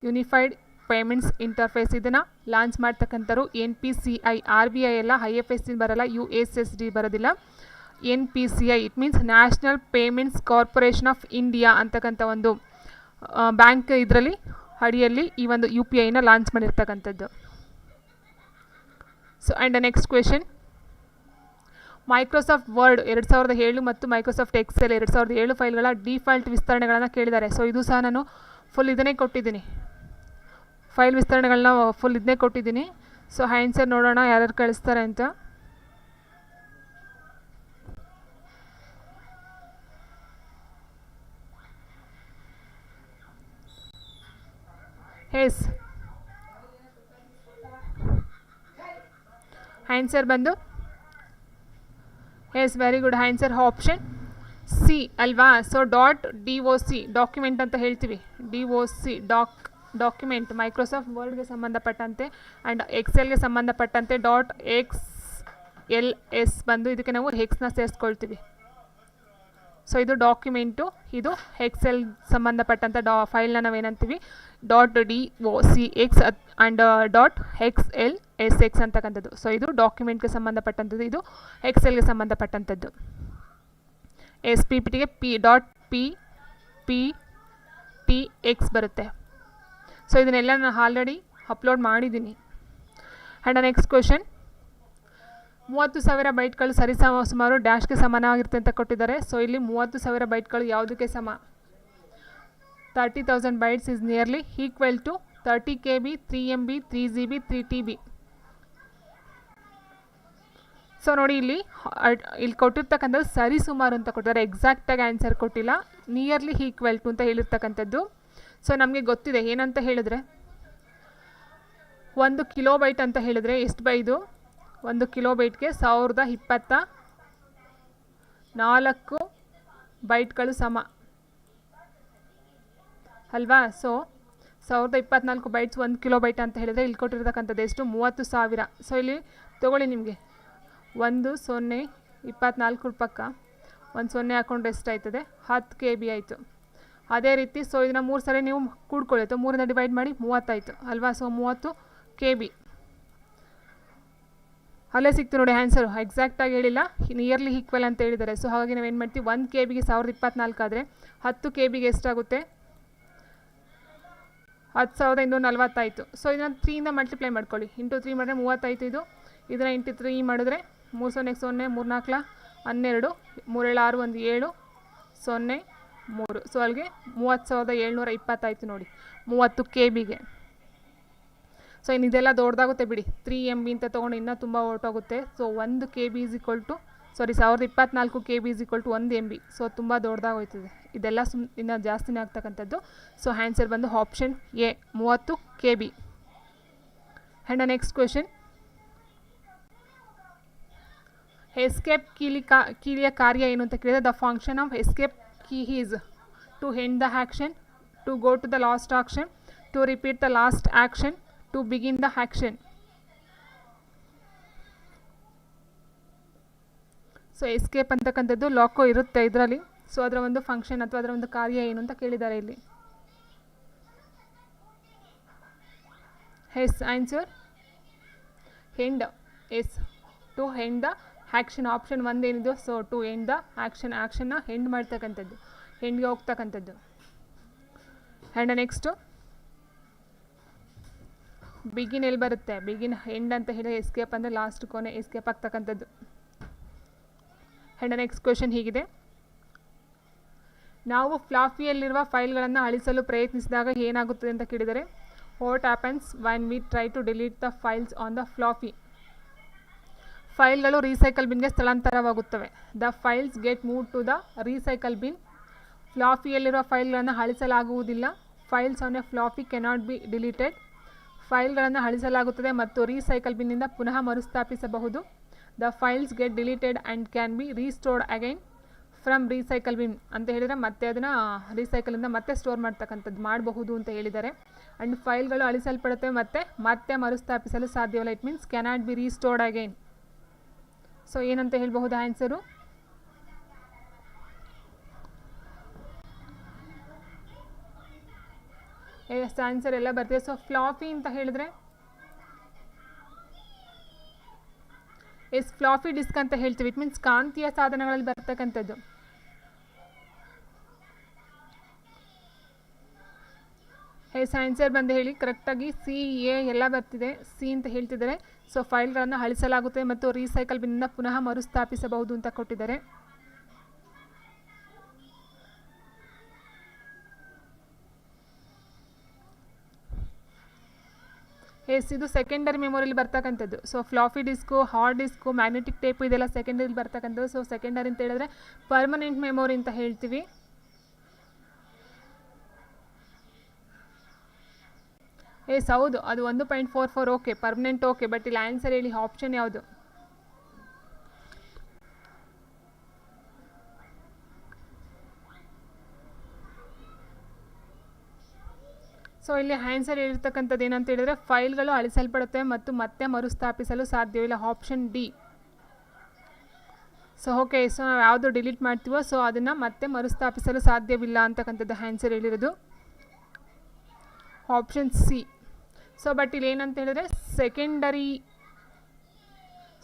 ಯುನಿಫೈಡ್ ಪೇಮೆಂಟ್ಸ್ ಇಂಟರ್ಫೇಸ್ ಇದನ್ನು ಲಾಂಚ್ ಮಾಡ್ತಕ್ಕಂಥವ್ರು NPCI. RBI ಎಲ್ಲ IFSC ಬರಲ್ಲ, USSD ಬರೋದಿಲ್ಲ, NPCI. It means national payments corporation of India ಅಂತಕ್ಕಂಥ ಒಂದು ಬ್ಯಾಂಕ್ ಇದರಲ್ಲಿ ಅಡಿಯಲ್ಲಿ ಈ ಒಂದು UPIನ ಲಾಂಚ್ ಮಾಡಿರ್ತಕ್ಕಂಥದ್ದು. So and next question. Microsoft Word 2007 ಮತ್ತು ಮೈಕ್ರೋಸಾಫ್ಟ್ ಎಕ್ಸೆಲ್ 2007 ಫೈಲ್ಗಳ ಡಿಫಾಲ್ಟ್ ವಿಸ್ತರಣೆಗಳನ್ನು ಕೇಳಿದ್ದಾರೆ. ಸೊ ಇದು ಸಹ ನಾನು ಫುಲ್ ಇದನ್ನೇ ಕೊಟ್ಟಿದ್ದೀನಿ, ಫೈಲ್ ವಿಸ್ತರಣೆಗಳನ್ನ ಫುಲ್ ಇದನ್ನೇ ಕೊಟ್ಟಿದ್ದೀನಿ. ಸೊ ಆನ್ಸರ್ ನೋಡೋಣ ಯಾರ್ಯಾರು ಕಳಿಸ್ತಾರೆ ಅಂತ. ಎಸ್, ಆನ್ಸರ್ ಬಂದು yes, very good answer, option C ಅಲ್ವಾ. ಸೊ .doc ಡಾಕ್ಯುಮೆಂಟ್ ಅಂತ ಹೇಳ್ತೀವಿ, DOC ಡಾಕ್ಯುಮೆಂಟ್ ಮೈಕ್ರೋಸಾಫ್ಟ್ ವರ್ಡ್ಗೆ ಸಂಬಂಧಪಟ್ಟಂತೆ ಆ್ಯಂಡ್ ಎಕ್ಸೆಲ್ಗೆ ಸಂಬಂಧಪಟ್ಟಂತೆ .xls ಬಂದು ಇದಕ್ಕೆ ನಾವು ಹೆಕ್ಸ್ನ ಸೇರಿಸ್ಕೊಳ್ತೀವಿ. ಸೊ ಇದು ಡಾಕ್ಯುಮೆಂಟು, ಇದು ಎಕ್ಸೆಲ್ ಸಂಬಂಧಪಟ್ಟಂಥ ಫೈಲ್ನ ನಾವೇನಂತೀವಿ .docx ಆ್ಯಂಡ್ .xlsx ಅಂತಕ್ಕಂಥದ್ದು. ಸೊ ಇದು ಡಾಕ್ಯುಮೆಂಟ್ಗೆ ಸಂಬಂಧಪಟ್ಟಂಥದ್ದು, ಇದು ಎಕ್ಸೆಲ್ಗೆ ಸಂಬಂಧಪಟ್ಟಂಥದ್ದು. PPTಗೆ .pptx ಬರುತ್ತೆ. ಸೊ ಇದನ್ನೆಲ್ಲ ನಾನು ಆಲ್ರೆಡಿ ಅಪ್ಲೋಡ್ ಮಾಡಿದ್ದೀನಿ. And next question. 30,000 ಬೈಟ್ಗಳು ಸುಮಾರು ಡ್ಯಾಶ್ಗೆ ಸಮಾನವಾಗಿರುತ್ತೆ ಅಂತ ಕೊಟ್ಟಿದ್ದಾರೆ. ಸೊ ಇಲ್ಲಿ 30,000 ಬೈಟ್ಗಳು ಯಾವುದಕ್ಕೆ ಸಮ? 30,000 bytes is nearly equal to 30 KB, 3 MB, 3 GB, 3 TB. So ನೋಡಿ, ಇಲ್ಲಿ ಕೊಟ್ಟಿರ್ತಕ್ಕಂಥದ್ದು ಸರಿಸುಮಾರು ಅಂತ ಕೊಟ್ಟಿದ್ದಾರೆ, ಎಕ್ಸಾಕ್ಟಾಗಿ ಆನ್ಸರ್ ಕೊಟ್ಟಿಲ್ಲ, ನಿಯರ್ಲಿ ಈಕ್ವಲ್ ಟು ಅಂತ ಹೇಳಿರ್ತಕ್ಕಂಥದ್ದು. ಸೊ ನಮಗೆ ಗೊತ್ತಿದೆ ಏನಂತ ಹೇಳಿದ್ರೆ, 1 ಕಿಲೋಬೈಟ್ ಅಂತ ಹೇಳಿದರೆ ಎಷ್ಟು ಬೈದು? 1 ಕಿಲೋಬೈಟ್ಗೆ 1024 ಬೈಟ್ಗಳು ಸಮ ಅಲ್ವಾ. ಸೊ 1024 ಬೈಟ್ಸ್ 1 ಕಿಲೋಬೈಟ್ ಅಂತ ಹೇಳಿದರೆ ಇಲ್ಲಿ ಕೊಟ್ಟಿರ್ತಕ್ಕಂಥದ್ದು ಎಷ್ಟು? 30,000. ಸೊ ಇಲ್ಲಿ ತೊಗೊಳ್ಳಿ, ನಿಮಗೆ 1 0 24 ಪಕ್ಕ 1 0 ಹಾಕ್ಕೊಂಡ್ರೆ ಎಷ್ಟಾಯ್ತದೆ? 10 KB ಆಯಿತು. ಅದೇ ರೀತಿ ಸೊ ಇದನ್ನು 3 ಸರಿ ನೀವು ಕೂಡ್ಕೊಳ್ಳಿ ಅಥವಾ 3ರಿಂದ ಡಿವೈಡ್ ಮಾಡಿ 30 ಆಯಿತು ಅಲ್ವಾ. ಸೊ 30 KB ಅಲ್ಲೇ ಸಿಕ್ತು ನೋಡಿ ಆನ್ಸರು. ಎಕ್ಸಾಕ್ಟಾಗಿ ಹೇಳಿಲ್ಲ, ನಿಯರ್ಲಿ ಈಕ್ವಲ್ ಅಂತ ಹೇಳಿದ್ದಾರೆ. ಸೊ ಹಾಗಾಗಿ ನಾವೇನು ಮಾಡ್ತೀವಿ, 1 KBಗೆ 1024 ಆದರೆ 10 KBಗೆ ಎಷ್ಟಾಗುತ್ತೆ, 10,240 ಆಯಿತು. ಸೊ ಇದನ್ನು 3ಯಿಂದ ಮಲ್ಟಿಪ್ಲೈ ಮಾಡ್ಕೊಳ್ಳಿ. ಇಂಟು 3 ಮಾಡಿದ್ರೆ 30 ಆಯಿತು. ಇದನ್ನು ಇಂಟು 3 ಮಾಡಿದ್ರೆ 3 0 0 3 4 12 3 7 6 1 7 0 3. ಸೊ ಅಲ್ಲಿಗೆ 30,720 ಆಯಿತು ನೋಡಿ 30 KBಗೆ. ಸೊ ಇನ್ನು ಇದೆಲ್ಲ ದೊಡ್ಡದಾಗುತ್ತೆ ಬಿಡಿ, 3 MB ಅಂತ ತೊಗೊಂಡು ಇನ್ನೂ ತುಂಬ ಹೊರಟೋಗುತ್ತೆ. So 1 KB is equal to 1024 KB is equal to 1 MB. So ತುಂಬ ದೊಡ್ಡದಾಗೋಯ್ತದೆ, ಇದೆಲ್ಲ ಇನ್ನೂ ಜಾಸ್ತಿನೇ ಆಗ್ತಕ್ಕಂಥದ್ದು. ಸೊ ಆನ್ಸರ್ ಬಂದು option A 30 KB. And next question, escape ಕೀಲಿಯ ಕಾರ್ಯ ಏನು ಅಂತ ಕೇಳಿದ್ರೆ, the function of escape key is to end the action, to go to the last action, to repeat the last action, to begin the action. So escape ಅಂತಕ್ಕಂಥದ್ದು ಲಾಕೋ ಇರುತ್ತೆ ಇದರಲ್ಲಿ. So ಅದರ ಒಂದು ಫಂಕ್ಷನ್ ಅಥವಾ ಅದರ ಒಂದು ಕಾರ್ಯ ಏನು ಅಂತ ಕೇಳಿದ್ದಾರೆ ಇಲ್ಲಿ. Yes answer end. Yes to end the action. Option 1 ಏನಿದೆ, ಸೊ ಟು ಎಂಡ್ ದ ಆ್ಯಕ್ಷನ್ನ ಎಂಡ್ ಮಾಡ್ತಕ್ಕಂಥದ್ದು, ಎಂಡ್ಗೆ ಹೋಗ್ತಕ್ಕಂಥದ್ದು. ಆ್ಯಂಡ್ ನೆಕ್ಸ್ಟು ಬಿಗಿನ್ ಎಲ್ಲಿ ಬರುತ್ತೆ, ಬಿಗಿನ್ ಎಂಡ್ ಅಂತ ಹೇಳಿದ್ರೆ ಎಸ್ಕೇಪ್ ಅಂದರೆ ಲಾಸ್ಟ್ ಕೊನೆ ಎಸ್ಕೇಪ್ ಆಗ್ತಕ್ಕಂಥದ್ದು. ಆ್ಯಂಡ್ ನೆಕ್ಸ್ಟ್ ಕ್ವೆಶನ್ ಹೀಗಿದೆ, ನಾವು ಫ್ಲಾಫಿಯಲ್ಲಿರುವ ಫೈಲ್ಗಳನ್ನು ಅಳಿಸಲು ಪ್ರಯತ್ನಿಸಿದಾಗ ಏನಾಗುತ್ತದೆ ಅಂತ ಕೇಳಿದರೆ, what happens when we try to delete the files on the floppy. ಫೈಲ್ಗಳು ರೀಸೈಕಲ್ ಬಿನ್ಗೆ ಸ್ಥಳಾಂತರವಾಗುತ್ತವೆ. The files get move to the recycle bin. ಫ್ಲಾಫಿಯಲ್ಲಿರುವ ಫೈಲ್ಗಳನ್ನು ಅಳಿಸಲಾಗುವುದಿಲ್ಲ. Files on a floppy cannot be deleted. ಫೈಲ್ಗಳನ್ನು ಅಳಿಸಲಾಗುತ್ತದೆ ಮತ್ತು ರೀಸೈಕಲ್ ಬಿನ್ನಿಂದ ಪುನಃ ಮರುಸ್ಥಾಪಿಸಬಹುದು. The files get deleted and can be restored again from recycle bin ಅಂತ ಹೇಳಿದರೆ ಮತ್ತೆ ಅದನ್ನು ರೀಸೈಕಲಿಂದ ಮತ್ತೆ ಸ್ಟೋರ್ ಮಾಡ್ತಕ್ಕಂಥದ್ದು ಮಾಡಬಹುದು ಅಂತ ಹೇಳಿದ್ದಾರೆ. ಆ್ಯಂಡ್ ಫೈಲ್ಗಳು ಅಳಿಸಲ್ಪಡುತ್ತವೆ ಮತ್ತು ಮತ್ತೆ ಮರುಸ್ಥಾಪಿಸಲು ಸಾಧ್ಯವಿಲ್ಲ. It means cannot be restored again. So ಏನಂತ ಹೇಳ್ಬಹುದು ಆನ್ಸರು, ಎಸ್ ಆನ್ಸರ್ ಎಲ್ಲ ಬರ್ತಿದೆ. ಸೊ ಫ್ಲಾಫಿ ಅಂತ ಹೇಳಿದ್ರೆ ಎಸ್ ಫ್ಲಾಫಿ ಡಿಸ್ಕ್ ಅಂತ ಹೇಳ್ತೀವಿ. ಇಟ್ ಮೀನ್ಸ್ ಕಾಂತೀಯ ಸಾಧನಗಳಲ್ಲಿ ಬರ್ತಕ್ಕಂಥದ್ದು. ಎಸ್ ಆನ್ಸರ್ ಬಂದು ಹೇಳಿ ಕರೆಕ್ಟಾಗಿ ಸಿ ಎ ಎಲ್ಲ ಬರ್ತಿದೆ. ಸಿ ಅಂತ ಹೇಳ್ತಿದ್ದಾರೆ. ಸೊ ಫೈಲ್ಗಳನ್ನು ಅಳಿಸಲಾಗುತ್ತೆ ಮತ್ತು ರೀಸೈಕಲ್ ಬಿನ್ನಿಂದ ಪುನಃ ಮರುಸ್ಥಾಪಿಸಬಹುದು ಅಂತ ಕೊಟ್ಟಿದ್ದಾರೆ. ಎಸ್ ಇದು ಸೆಕೆಂಡರಿ ಮೆಮೊರಿಲಿ ಬರ್ತಕ್ಕಂಥದ್ದು. So floppy disk, hard disk, magnetic tape ಇದೆಲ್ಲ ಸೆಕೆಂಡರಿಲಿ ಬರ್ತಕ್ಕಂಥದ್ದು. ಸೊ ಸೆಕೆಂಡರಿ ಅಂತ ಹೇಳಿದ್ರೆ ಪರ್ಮನೆಂಟ್ ಮೆಮೊರಿ ಅಂತ ಹೇಳ್ತೀವಿ. ಎಸ್ ಹೌದು, ಅದು 1.44 ಓಕೆ, ಪರ್ಮನೆಂಟ್ ಓಕೆ. ಬಟ್ ಇಲ್ಲಿ ಆನ್ಸರ್ ಹೇಳಿ ಆಪ್ಷನ್ ಯಾವುದು? ಸೊ ಇಲ್ಲಿ ಆನ್ಸರ್ ಹೇಳಿರ್ತಕ್ಕಂಥದ್ದು ಏನಂತ ಹೇಳಿದರೆ, ಫೈಲ್ಗಳು ಅಳಿಸಲ್ಪಡುತ್ತವೆ ಮತ್ತು ಮತ್ತೆ ಮರುಸ್ಥಾಪಿಸಲು ಸಾಧ್ಯವಿಲ್ಲ. Option D. So okay, so ನಾವು ಯಾವುದು ಡಿಲೀಟ್ ಮಾಡ್ತೀವೋ ಸೊ ಅದನ್ನು ಮತ್ತೆ ಮರುಸ್ಥಾಪಿಸಲು ಸಾಧ್ಯವಿಲ್ಲ ಅಂತಕ್ಕಂಥದ್ದು ಆನ್ಸರ್ ಹೇಳಿರೋದು ಆಪ್ಷನ್ ಸಿ. ಸೊ ಬಟ್ ಇಲ್ಲಿ ಏನಂತ ಹೇಳಿದ್ರೆ ಸೆಕೆಂಡರಿ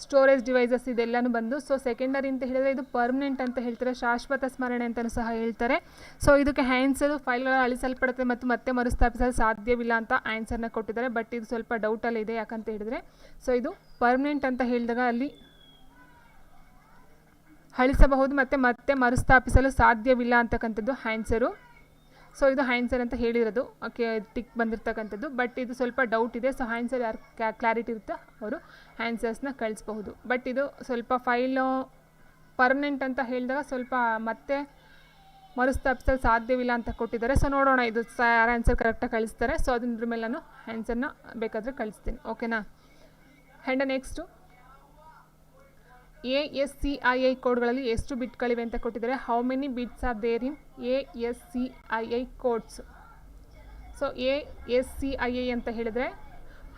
ಸ್ಟೋರೇಜ್ ಡಿವೈಸಸ್ ಇದೆಲ್ಲನೂ ಬಂದು, ಸೊ ಸೆಕೆಂಡರಿ ಅಂತ ಹೇಳಿದರೆ ಇದು ಪರ್ಮನೆಂಟ್ ಅಂತ ಹೇಳ್ತಾರೆ, ಶಾಶ್ವತ ಸ್ಮರಣೆ ಅಂತಲೂ ಸಹ ಹೇಳ್ತಾರೆ. ಸೊ ಇದಕ್ಕೆ ಆನ್ಸರು ಫೈಲ್ಗಳು ಅಳಿಸಲ್ಪಡುತ್ತೆ ಮತ್ತು ಮತ್ತೆ ಮರುಸ್ಥಾಪಿಸಲು ಸಾಧ್ಯವಿಲ್ಲ ಅಂತ ಆನ್ಸರ್ನ ಕೊಟ್ಟಿದ್ದಾರೆ. ಬಟ್ ಇದು ಸ್ವಲ್ಪ ಡೌಟಲ್ಲಿ ಇದೆ. ಯಾಕಂತ ಹೇಳಿದರೆ ಸೊ ಇದು ಪರ್ಮನೆಂಟ್ ಅಂತ ಹೇಳಿದಾಗ ಅಲ್ಲಿ ಅಳಿಸಬಹುದು ಮತ್ತು ಮತ್ತೆ ಮರುಸ್ಥಾಪಿಸಲು ಸಾಧ್ಯವಿಲ್ಲ ಅಂತಕ್ಕಂಥದ್ದು ಆನ್ಸರು. ಸೊ ಇದು ಆನ್ಸರ್ ಅಂತ ಹೇಳಿರೋದು ಓಕೆ, ಟಿಕ್ ಬಂದಿರತಕ್ಕಂಥದ್ದು. ಬಟ್ ಇದು ಸ್ವಲ್ಪ ಡೌಟ್ ಇದೆ. ಸೊ ಆನ್ಸರ್ ಯಾರು ಕ್ಲಾರಿಟಿ ಇರುತ್ತೋ ಅವರು ಆನ್ಸರ್ಸ್ನ ಕಳಿಸ್ಬಹುದು. ಬಟ್ ಇದು ಸ್ವಲ್ಪ ಫೈಲು ಪರ್ಮನೆಂಟ್ ಅಂತ ಹೇಳಿದಾಗ ಸ್ವಲ್ಪ ಮತ್ತೆ ಮರುಸ್ಥಾಪಿಸಲು ಸಾಧ್ಯವಿಲ್ಲ ಅಂತ ಕೊಟ್ಟಿದ್ದಾರೆ. ಸೊ ನೋಡೋಣ ಇದು ಯಾರು ಆನ್ಸರ್ ಕರೆಕ್ಟಾಗಿ ಕಳಿಸ್ತಾರೆ. ಸೊ ಅದ್ರ ಮೇಲೆ ನಾನು ಆನ್ಸರ್ನ ಬೇಕಾದರೆ ಕಳಿಸ್ತೀನಿ. ಓಕೆನಾ. ಆ್ಯಂಡ್ ನೆಕ್ಸ್ಟು ASCII ಕೋಡ್ಗಳಲ್ಲಿ ಎಷ್ಟು ಬಿಟ್ಗಳಿವೆ ಅಂತ ಕೊಟ್ಟಿದ್ದಾರೆ. How many bits are there in ASCII codes. So ASCII ಅಂತ ಹೇಳಿದರೆ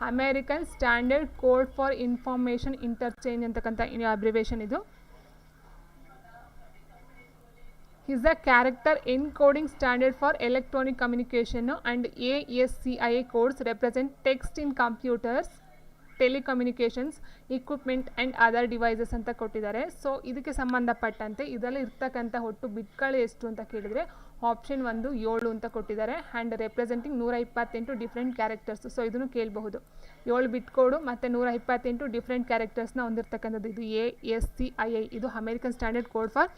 American standard code for information interchange ಅಂತಕ್ಕಂಥ ಅಬ್ರಿವೇಷನ್ ಇದು. is a character encoding standard for electronic communication and ASCII codes represent text in computers, telecommunications equipment and other devices ಅಂತ ಕೊಟ್ಟಿದ್ದಾರೆ. So ಇದಕ್ಕೆ ಸಂಬಂಧಪಟ್ಟಂತೆ ಇದರಲ್ಲಿ ಇರ್ತಕ್ಕಂಥ ಒಟ್ಟು ಬಿಟ್ಗಳು ಎಷ್ಟು ಅಂತ ಕೇಳಿದರೆ ಆಪ್ಷನ್ 1 7 ಅಂತ ಕೊಟ್ಟಿದ್ದಾರೆ. And representing 128 different characters. So ಇದನ್ನು ಕೇಳಬಹುದು. 7 ಬಿಟ್ ಕೋಡು ಮತ್ತು 128 ಡಿಫ್ರೆಂಟ್ ಕ್ಯಾರೆಕ್ಟರ್ಸ್ನ ಹೊಂದಿರತಕ್ಕಂಥದ್ದು. ಇದು ASCII, ಇದು American standard code for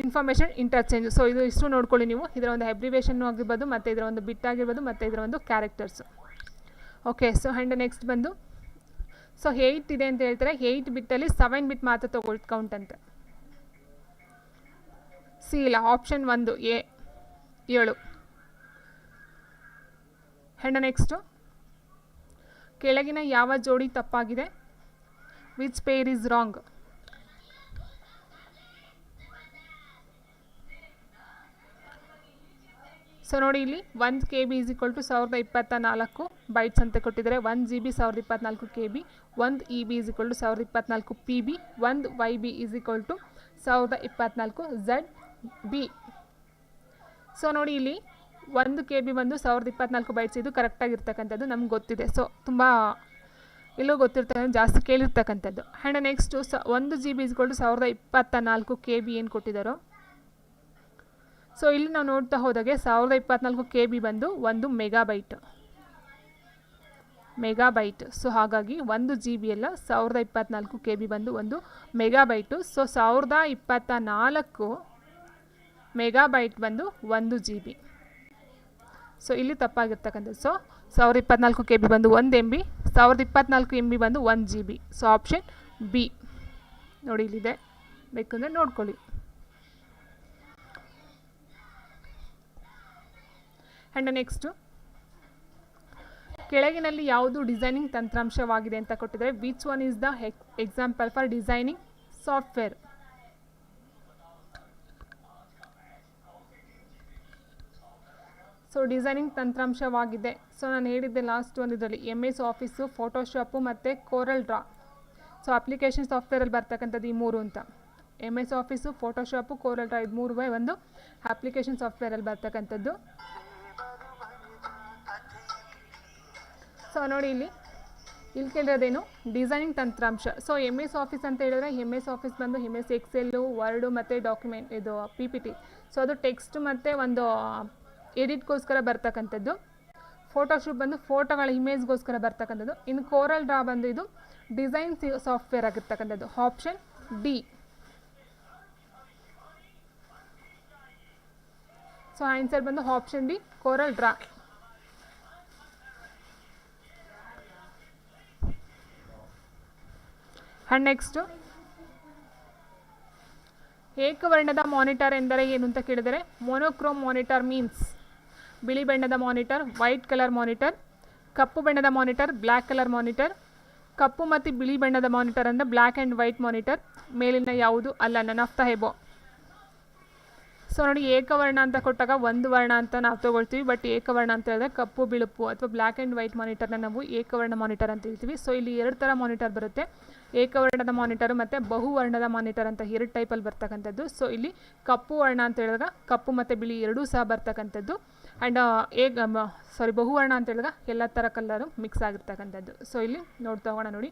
information interchange. So ಇದು ಇಷ್ಟು ನೋಡ್ಕೊಳ್ಳಿ ನೀವು. ಇದರ ಒಂದು ಅಬ್ರಿವೇಷನ್ನು ಆಗಿರ್ಬೋದು, ಮತ್ತು ಇದರ ಒಂದು ಬಿಟ್ ಆಗಿರ್ಬೋದು, ಮತ್ತು ಇದರ ಒಂದು characters. Okay, so and next ಬಂದು ಸೊ 8 ಇದೆ ಅಂತ ಹೇಳ್ತಾರೆ. 8 ಬಿಟ್ಟಲ್ಲಿ 7 ಬಿಟ್ ಮಾತ್ರ ಕೌಂಟ್ ಅಂತೆ. ಸಿ ಇಲ್ಲ, ಆಪ್ಷನ್ 1 A 7. ಆ್ಯಂಡ್ ನೆಕ್ಸ್ಟು ಕೆಳಗಿನ ಯಾವ ಜೋಡಿ ತಪ್ಪಾಗಿದೆ? Which pair is wrong? So ನೋಡಿ, ಇಲ್ಲಿ 1 KB = 1024 ಬೈಟ್ಸ್ ಅಂತ ಕೊಟ್ಟಿದ್ದಾರೆ. 1 GB 1024 KB, 1 EB = 1024 PB, 1 YB = 1024 ZB. So ನೋಡಿ, ಇಲ್ಲಿ 1 KB ಬಂದು 1024 ಬೈಟ್ಸ್. ಇದು ಕರೆಕ್ಟಾಗಿರ್ತಕ್ಕಂಥದ್ದು, ನಮ್ಗೆ ಗೊತ್ತಿದೆ. ಸೊ ತುಂಬ ಎಲ್ಲೋ ಗೊತ್ತಿರ್ತಕ್ಕಂಥ, ಜಾಸ್ತಿ ಕೇಳಿರ್ತಕ್ಕಂಥದ್ದು. ಆ್ಯಂಡ್ ನೆಕ್ಸ್ಟು 1 GB = 1024 KB ಏನು ಕೊಟ್ಟಿದ್ದಾರೋ. ಸೊ ಇಲ್ಲಿ ನಾವು ನೋಡ್ತಾ ಹೋದಾಗೆ 1024 KB ಬಂದು 1 ಮೆಗಾಬೈಟ್. ಸೊ ಹಾಗಾಗಿ 1 GB ಅಲ್ಲ, 1024 KB ಬಂದು 1 ಮೆಗಾಬೈಟು. ಸೊ 1024 ಮೆಗಾಬೈಟ್ ಬಂದು 1 GB. ಸೊ ಇಲ್ಲಿ ತಪ್ಪಾಗಿರ್ತಕ್ಕಂಥದ್ದು. ಸೊ 1024 KB ಬಂದು 1 MB, 1024 MB ಬಂದು 1 GB. ಸೊ ಆಪ್ಷನ್ B ನೋಡಿ ಇಲ್ಲಿದೆ, ಬೇಕಂದರೆ ನೋಡ್ಕೊಳ್ಳಿ. ಆ್ಯಂಡ್ ನೆಕ್ಸ್ಟು ಕೆಳಗಿನಲ್ಲಿ ಯಾವುದು ಡಿಸೈನಿಂಗ್ ತಂತ್ರಾಂಶವಾಗಿದೆ ಅಂತ ಕೊಟ್ಟಿದ್ದಾರೆ. Which one is the example for designing software? So designing ತಂತ್ರಾಂಶವಾಗಿದೆ. ಸೊ ನಾನು ಹೇಳಿದ್ದೆ ಲಾಸ್ಟ್ ಒಂದಿದ್ರಲ್ಲಿ MS ಆಫೀಸು, ಫೋಟೋಶಾಪು ಮತ್ತು ಕೋರಲ್ ಡ್ರಾ. ಸೊ ಅಪ್ಲಿಕೇಶನ್ ಸಾಫ್ಟ್ವೇರಲ್ಲಿ ಬರ್ತಕ್ಕಂಥದ್ದು ಈ 3 ಅಂತ. MS Office, Photoshop, Corel Draw, ಇದು 3 ಒಂದು ಅಪ್ಲಿಕೇಶನ್ ಸಾಫ್ಟ್ವೇರಲ್ಲಿ ಬರ್ತಕ್ಕಂಥದ್ದು. ಸೊ ನೋಡಿ, ಇಲ್ಲಿ ಕೇಳಿರೋದೇನು? ಡಿಸೈನಿಂಗ್ ತಂತ್ರಾಂಶ. ಸೊ MS ಆಫೀಸ್ ಅಂತ ಹೇಳಿದ್ರೆ MS ಆಫೀಸ್ ಬಂದು MS ಎಕ್ಸೆಲ್ಲು, ವರ್ಡು ಮತ್ತು ಡಾಕ್ಯುಮೆಂಟ್, ಇದು PPT. ಸೊ ಅದು ಟೆಕ್ಸ್ಟ್ ಮತ್ತು ಒಂದು ಎಡಿಟ್ಗೋಸ್ಕರ ಬರ್ತಕ್ಕಂಥದ್ದು. ಫೋಟೋಶಾಪ್ ಬಂದು ಫೋಟೋಗಳ ಇಮೇಜ್ಗೋಸ್ಕರ ಬರ್ತಕ್ಕಂಥದ್ದು. ಇನ್ನು ಕೋರಲ್ ಡ್ರಾ ಬಂದು ಇದು ಡಿಸೈನ್ ಸಾಫ್ಟ್ವೇರ್ ಆಗಿರ್ತಕ್ಕಂಥದ್ದು. Option D. ಸೊ ಆನ್ಸರ್ ಬಂದು option D, Corel Draw. And next ಏಕವರ್ಣದ ಮಾನಿಟರ್ ಎಂದರೆ ಏನು ಅಂತ ಕೇಳಿದರೆ, ಮೊನೋಕ್ರೋಮ್ ಮಾನಿಟರ್ ಮೀನ್ಸ್ ಬಿಳಿ ಬಣ್ಣದ ಮಾನಿಟರ್, ವೈಟ್ ಕಲರ್ ಮಾನಿಟರ್. ಕಪ್ಪು ಬಣ್ಣದ ಮಾನಿಟರ್, ಬ್ಲ್ಯಾಕ್ ಕಲರ್ ಮಾನಿಟರ್. ಕಪ್ಪು ಮತ್ತು ಬಿಳಿ ಬಣ್ಣದ ಮಾನಿಟರ್ ಅಂದರೆ ಬ್ಲ್ಯಾಕ್ ಆ್ಯಂಡ್ ವೈಟ್ ಮಾನಿಟರ್. ಮೇಲಿನ ಯಾವುದು ಅಲ್ಲ, ನನ್ ಆಫ್ ದ ಹೆಬೋ. ಸೊ ನೋಡಿ, ಏಕವರ್ಣ ಅಂತ ಕೊಟ್ಟಾಗ ಒಂದು ವರ್ಣ ಅಂತ ನಾವು ತೊಗೊಳ್ತೀವಿ. ಬಟ್ ಏಕವರ್ಣ ಅಂತ ಹೇಳಿದ್ರೆ ಕಪ್ಪು ಬಿಳುಪು ಅಥವಾ ಬ್ಲ್ಯಾಕ್ ಆ್ಯಂಡ್ ವೈಟ್ ಮಾನಿಟರ್ನ ನಾವು ಏಕವರ್ಣ ಮಾನಿಟರ್ ಅಂತ ಹೇಳ್ತೀವಿ. ಸೊ ಇಲ್ಲಿ 2 ಥರ ಮಾನಿಟರ್ ಬರುತ್ತೆ, ಏಕವರ್ಣದ ಮಾನಿಟರ್ ಮತ್ತು ಬಹುವರ್ಣದ ಮಾನಿಟರ್ ಅಂತ 2 ಟೈಪಲ್ಲಿ ಬರ್ತಕ್ಕಂಥದ್ದು. ಸೊ ಇಲ್ಲಿ ಕಪ್ಪು ವರ್ಣ ಅಂತ ಹೇಳಿದಾಗ ಕಪ್ಪು ಮತ್ತು ಬಿಳಿ ಎರಡೂ ಸಹ ಬರ್ತಕ್ಕಂಥದ್ದು. ಆ್ಯಂಡ್ ಬಹುವರ್ಣ ಅಂತ ಹೇಳಿದಾಗ ಎಲ್ಲ ಥರ ಕಲರು ಮಿಕ್ಸ್ ಆಗಿರ್ತಕ್ಕಂಥದ್ದು. ಸೊ ಇಲ್ಲಿ ನೋಡ್ತಾ ಹೋಗೋಣ ನೋಡಿ.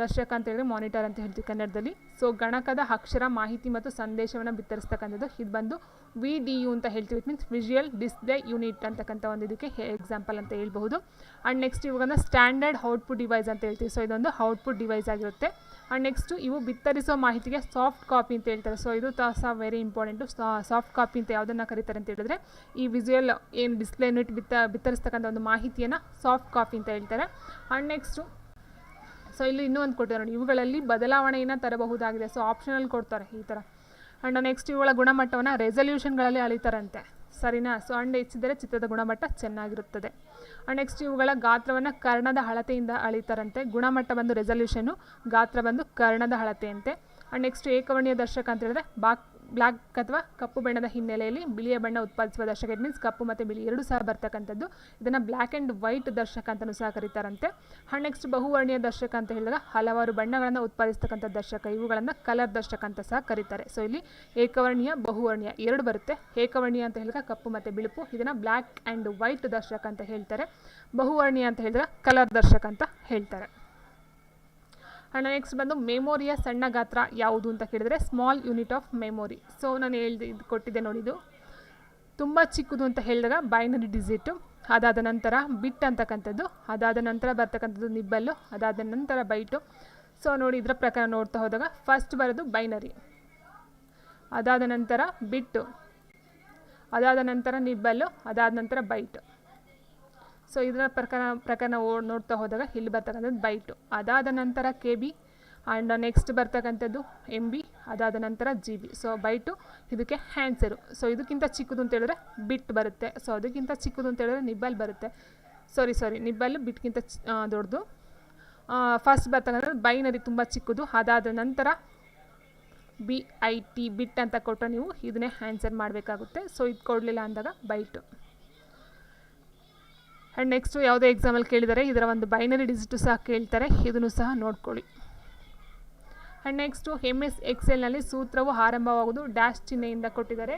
ದರ್ಶಕ ಅಂತ ಹೇಳಿದ್ರೆ ಮಾನಿಟರ್ ಅಂತ ಹೇಳ್ತೀವಿ ಕನ್ನಡದಲ್ಲಿ. ಸೊ ಗಣಕದ ಅಕ್ಷರ, ಮಾಹಿತಿ ಮತ್ತು ಸಂದೇಶವನ್ನು ಬಿತ್ತರಿಸ್ತಕ್ಕಂಥದ್ದು. ಇದು ಬಂದು VDU ಅಂತ ಹೇಳ್ತೀವಿ. It means visual display unit ಅಂತಕ್ಕಂಥ ಒಂದು ಇದಕ್ಕೆ ಎಕ್ಸಾಂಪಲ್ ಅಂತ ಹೇಳ್ಬಹುದು. ಆ್ಯಂಡ್ ನೆಕ್ಸ್ಟ್ ಇವಾಗ ಸ್ಟ್ಯಾಂಡರ್ಡ್ ಔಟ್ಪುಟ್ ಡಿವೈಸ್ ಅಂತ ಹೇಳ್ತೀವಿ. ಸೊ ಇದೊಂದು ಔಟ್ಪುಟ್ ಡಿವೈಸ್ ಆಗಿರುತ್ತೆ. ಆ್ಯಂಡ್ ನೆಕ್ಸ್ಟು ಇವು ಬಿತ್ತರಿಸೋ ಮಾಹಿತಿಗೆ ಸಾಫ್ಟ್ ಕಾಪಿ ಅಂತ ಹೇಳ್ತಾರೆ. ಸೊ ಇದು ಸಹ ವೆರಿ ಇಂಪಾರ್ಟೆಂಟು. ಸಾಫ್ಟ್ ಕಾಪಿ ಅಂತ ಯಾವುದನ್ನು ಕರೀತಾರೆ ಅಂತ ಹೇಳಿದ್ರೆ, ಈ ವಿಜುವಲ್ ಏನು ಡಿಸ್ಪ್ಲೇ ಯೂನಿಟ್ ಬಿತ್ತರಿಸ್ತಕ್ಕಂಥ ಒಂದು ಮಾಹಿತಿಯನ್ನು ಸಾಫ್ಟ್ ಕಾಪಿ ಅಂತ ಹೇಳ್ತಾರೆ. ಆ್ಯಂಡ್ ನೆಕ್ಸ್ಟು ಸೊ ಇಲ್ಲಿ ಇನ್ನೂ ಒಂದು ಕೊಟ್ಟಿದ್ದಾರೆ ನೋಡಿ, ಇವುಗಳಲ್ಲಿ ಬದಲಾವಣೆಯನ್ನು ತರಬಹುದಾಗಿದೆ. ಸೊ ಆಪ್ಷನಲ್ಲಿ ಕೊಡ್ತಾರೆ ಈ ಥರ. ಆ್ಯಂಡ್ ನೆಕ್ಸ್ಟ್ ಇವುಗಳ ಗುಣಮಟ್ಟವನ್ನು ರೆಸಲ್ಯೂಷನ್ಗಳಲ್ಲಿ ಅಳಿತಾರಂತೆ, ಸರಿನಾ? ಸೊ ಅಂಡ್ ಹೆಚ್ಚಿದರೆ ಚಿತ್ರದ ಗುಣಮಟ್ಟ ಚೆನ್ನಾಗಿರುತ್ತದೆ. ಆ್ಯಂಡ್ ನೆಕ್ಸ್ಟ್ ಇವುಗಳ ಗಾತ್ರವನ್ನು ಕರ್ಣದ ಅಳತೆಯಿಂದ ಅಳಿತಾರಂತೆ. ಗುಣಮಟ್ಟ ಬಂದು ರೆಸಲ್ಯೂಷನ್ನು, ಗಾತ್ರ ಬಂದು ಕರ್ಣದ ಅಳತೆಯಂತೆ. ಆ್ಯಂಡ್ ನೆಕ್ಸ್ಟ್ ಏಕವರ್ಣೀಯ ದರ್ಶಕ ಅಂತ ಹೇಳಿದ್ರೆ ಬ್ಲ್ಯಾಕ್ ಅಥವಾ ಕಪ್ಪು ಬಣ್ಣದ ಹಿನ್ನೆಲೆಯಲ್ಲಿ ಬಿಳಿಯ ಬಣ್ಣ ಉತ್ಪಾದಿಸುವ ದರ್ಶಕ. ಇಟ್ ಮೀನ್ಸ್ ಕಪ್ಪು ಮತ್ತು ಬಿಳಿ ಎರಡೂ ಸಹ ಬರ್ತಕ್ಕಂಥದ್ದು. ಇದನ್ನು ಬ್ಲ್ಯಾಕ್ ಆ್ಯಂಡ್ ವೈಟ್ ದರ್ಶಕ ಅಂತಲೂ ಸಹ ಕರೀತಾರಂತೆ. ಆ್ಯಂಡ್ ನೆಕ್ಸ್ಟ್ ಬಹುವರ್ಣೀಯ ದರ್ಶಕ ಅಂತ ಹೇಳಿದಾಗ ಹಲವಾರು ಬಣ್ಣಗಳನ್ನು ಉತ್ಪಾದಿಸ್ತಕ್ಕಂಥ ದರ್ಶಕ. ಇವುಗಳನ್ನು ಕಲರ್ ದರ್ಶಕ ಅಂತ ಸಹ ಕರೀತಾರೆ. ಸೊ ಇಲ್ಲಿ ಏಕವರ್ಣೀಯ ಬಹುವರ್ಣೀಯ ಎರಡು ಬರುತ್ತೆ. ಏಕವರ್ಣೀಯ ಅಂತ ಹೇಳಿದಾಗ ಕಪ್ಪು ಮತ್ತು ಬಿಳುಪು, ಇದನ್ನು ಬ್ಲ್ಯಾಕ್ ಆ್ಯಂಡ್ ವೈಟ್ ದರ್ಶಕ ಅಂತ ಹೇಳ್ತಾರೆ. ಬಹುವರ್ಣೀಯ ಅಂತ ಹೇಳಿದಾಗ ಕಲರ್ ದರ್ಶಕ ಅಂತ ಹೇಳ್ತಾರೆ. ಆ್ಯಂಡ್ ನೆಕ್ಸ್ಟ್ ಬಂದು ಮೆಮೊರಿಯ ಸಣ್ಣ ಗಾತ್ರ ಯಾವುದು ಅಂತ ಕೇಳಿದರೆ small unit of memory. So ನಾನು ಇದು ಕೊಟ್ಟಿದ್ದೆ ನೋಡಿದ್ದು. ತುಂಬ ಚಿಕ್ಕದು ಅಂತ ಹೇಳಿದಾಗ ಬೈನರಿ ಡಿಜಿಟು, ಅದಾದ ನಂತರ ಬಿಟ್ ಅಂತಕ್ಕಂಥದ್ದು, ಅದಾದ ನಂತರ ಬರ್ತಕ್ಕಂಥದ್ದು ನಿಬ್ಬಲ್ಲು, ಅದಾದ ನಂತರ ಬೈಟು. ಸೊ ನೋಡಿ ಇದರ ಪ್ರಕಾರ ನೋಡ್ತಾ ಹೋದಾಗ ಫಸ್ಟ್ ಬರೋದು ಬೈನರಿ, ಅದಾದ ನಂತರ ಬಿಟ್ಟು, ಅದಾದ ನಂತರ ನಿಬ್ಬಲ್ಲು, ಅದಾದ ನಂತರ ಬೈಟು. ಸೊ ಇದರ ಪ್ರಕಾರ ನೋಡ್ತಾ ಹೋದಾಗ ಇಲ್ಲಿ ಬರ್ತಕ್ಕಂಥದ್ದು ಬೈಟು, ಅದಾದ ನಂತರ KB ಆ್ಯಂಡ್ ನೆಕ್ಸ್ಟ್ ಬರ್ತಕ್ಕಂಥದ್ದು MB, ಅದಾದ ನಂತರ GB. ಸೊ ಬೈಟು ಇದಕ್ಕೆ ಆನ್ಸರು. ಸೊ ಇದಕ್ಕಿಂತ ಚಿಕ್ಕದು ಅಂತ ಹೇಳಿದ್ರೆ ಬಿಟ್ ಬರುತ್ತೆ. ಸೊ ಅದಕ್ಕಿಂತ ಚಿಕ್ಕದು ಅಂತ ಹೇಳಿದ್ರೆ ನಿಬ್ಬಲ್ ಬರುತ್ತೆ. ಸಾರಿ ನಿಬ್ಬಲ್ಲು ಬಿಟ್ಗಿಂತ ದೊಡ್ಡದು. ಫಸ್ಟ್ ಬರ್ತಕ್ಕಂಥದ್ದು ಬೈನರಿ ತುಂಬ ಚಿಕ್ಕದು, ಅದಾದ ನಂತರ BIT ಬಿಟ್ ಅಂತ ಕೊಟ್ಟರೆ ನೀವು ಇದನ್ನೇ ಆನ್ಸರ್ ಮಾಡಬೇಕಾಗುತ್ತೆ. ಸೊ ಇದು ಕೊಡಲಿಲ್ಲ ಅಂದಾಗ ಬೈಟು. ಆ್ಯಂಡ್ ನೆಕ್ಸ್ಟು ಯಾವುದೇ ಎಕ್ಸಾಮಲ್ಲಿ ಕೇಳಿದರೆ ಇದರ ಒಂದು ಬೈನರಿ ಡಿಜಿಟು ಸಹ ಕೇಳ್ತಾರೆ, ಇದನ್ನು ಸಹ ನೋಡ್ಕೊಳ್ಳಿ. ಆ್ಯಂಡ್ ನೆಕ್ಸ್ಟು MS Excelನಲ್ಲಿ ಸೂತ್ರವು ಆರಂಭವಾಗುವುದು ಡ್ಯಾಶ್ ಚಿಹ್ನೆಯಿಂದ ಕೊಟ್ಟಿದ್ದಾರೆ.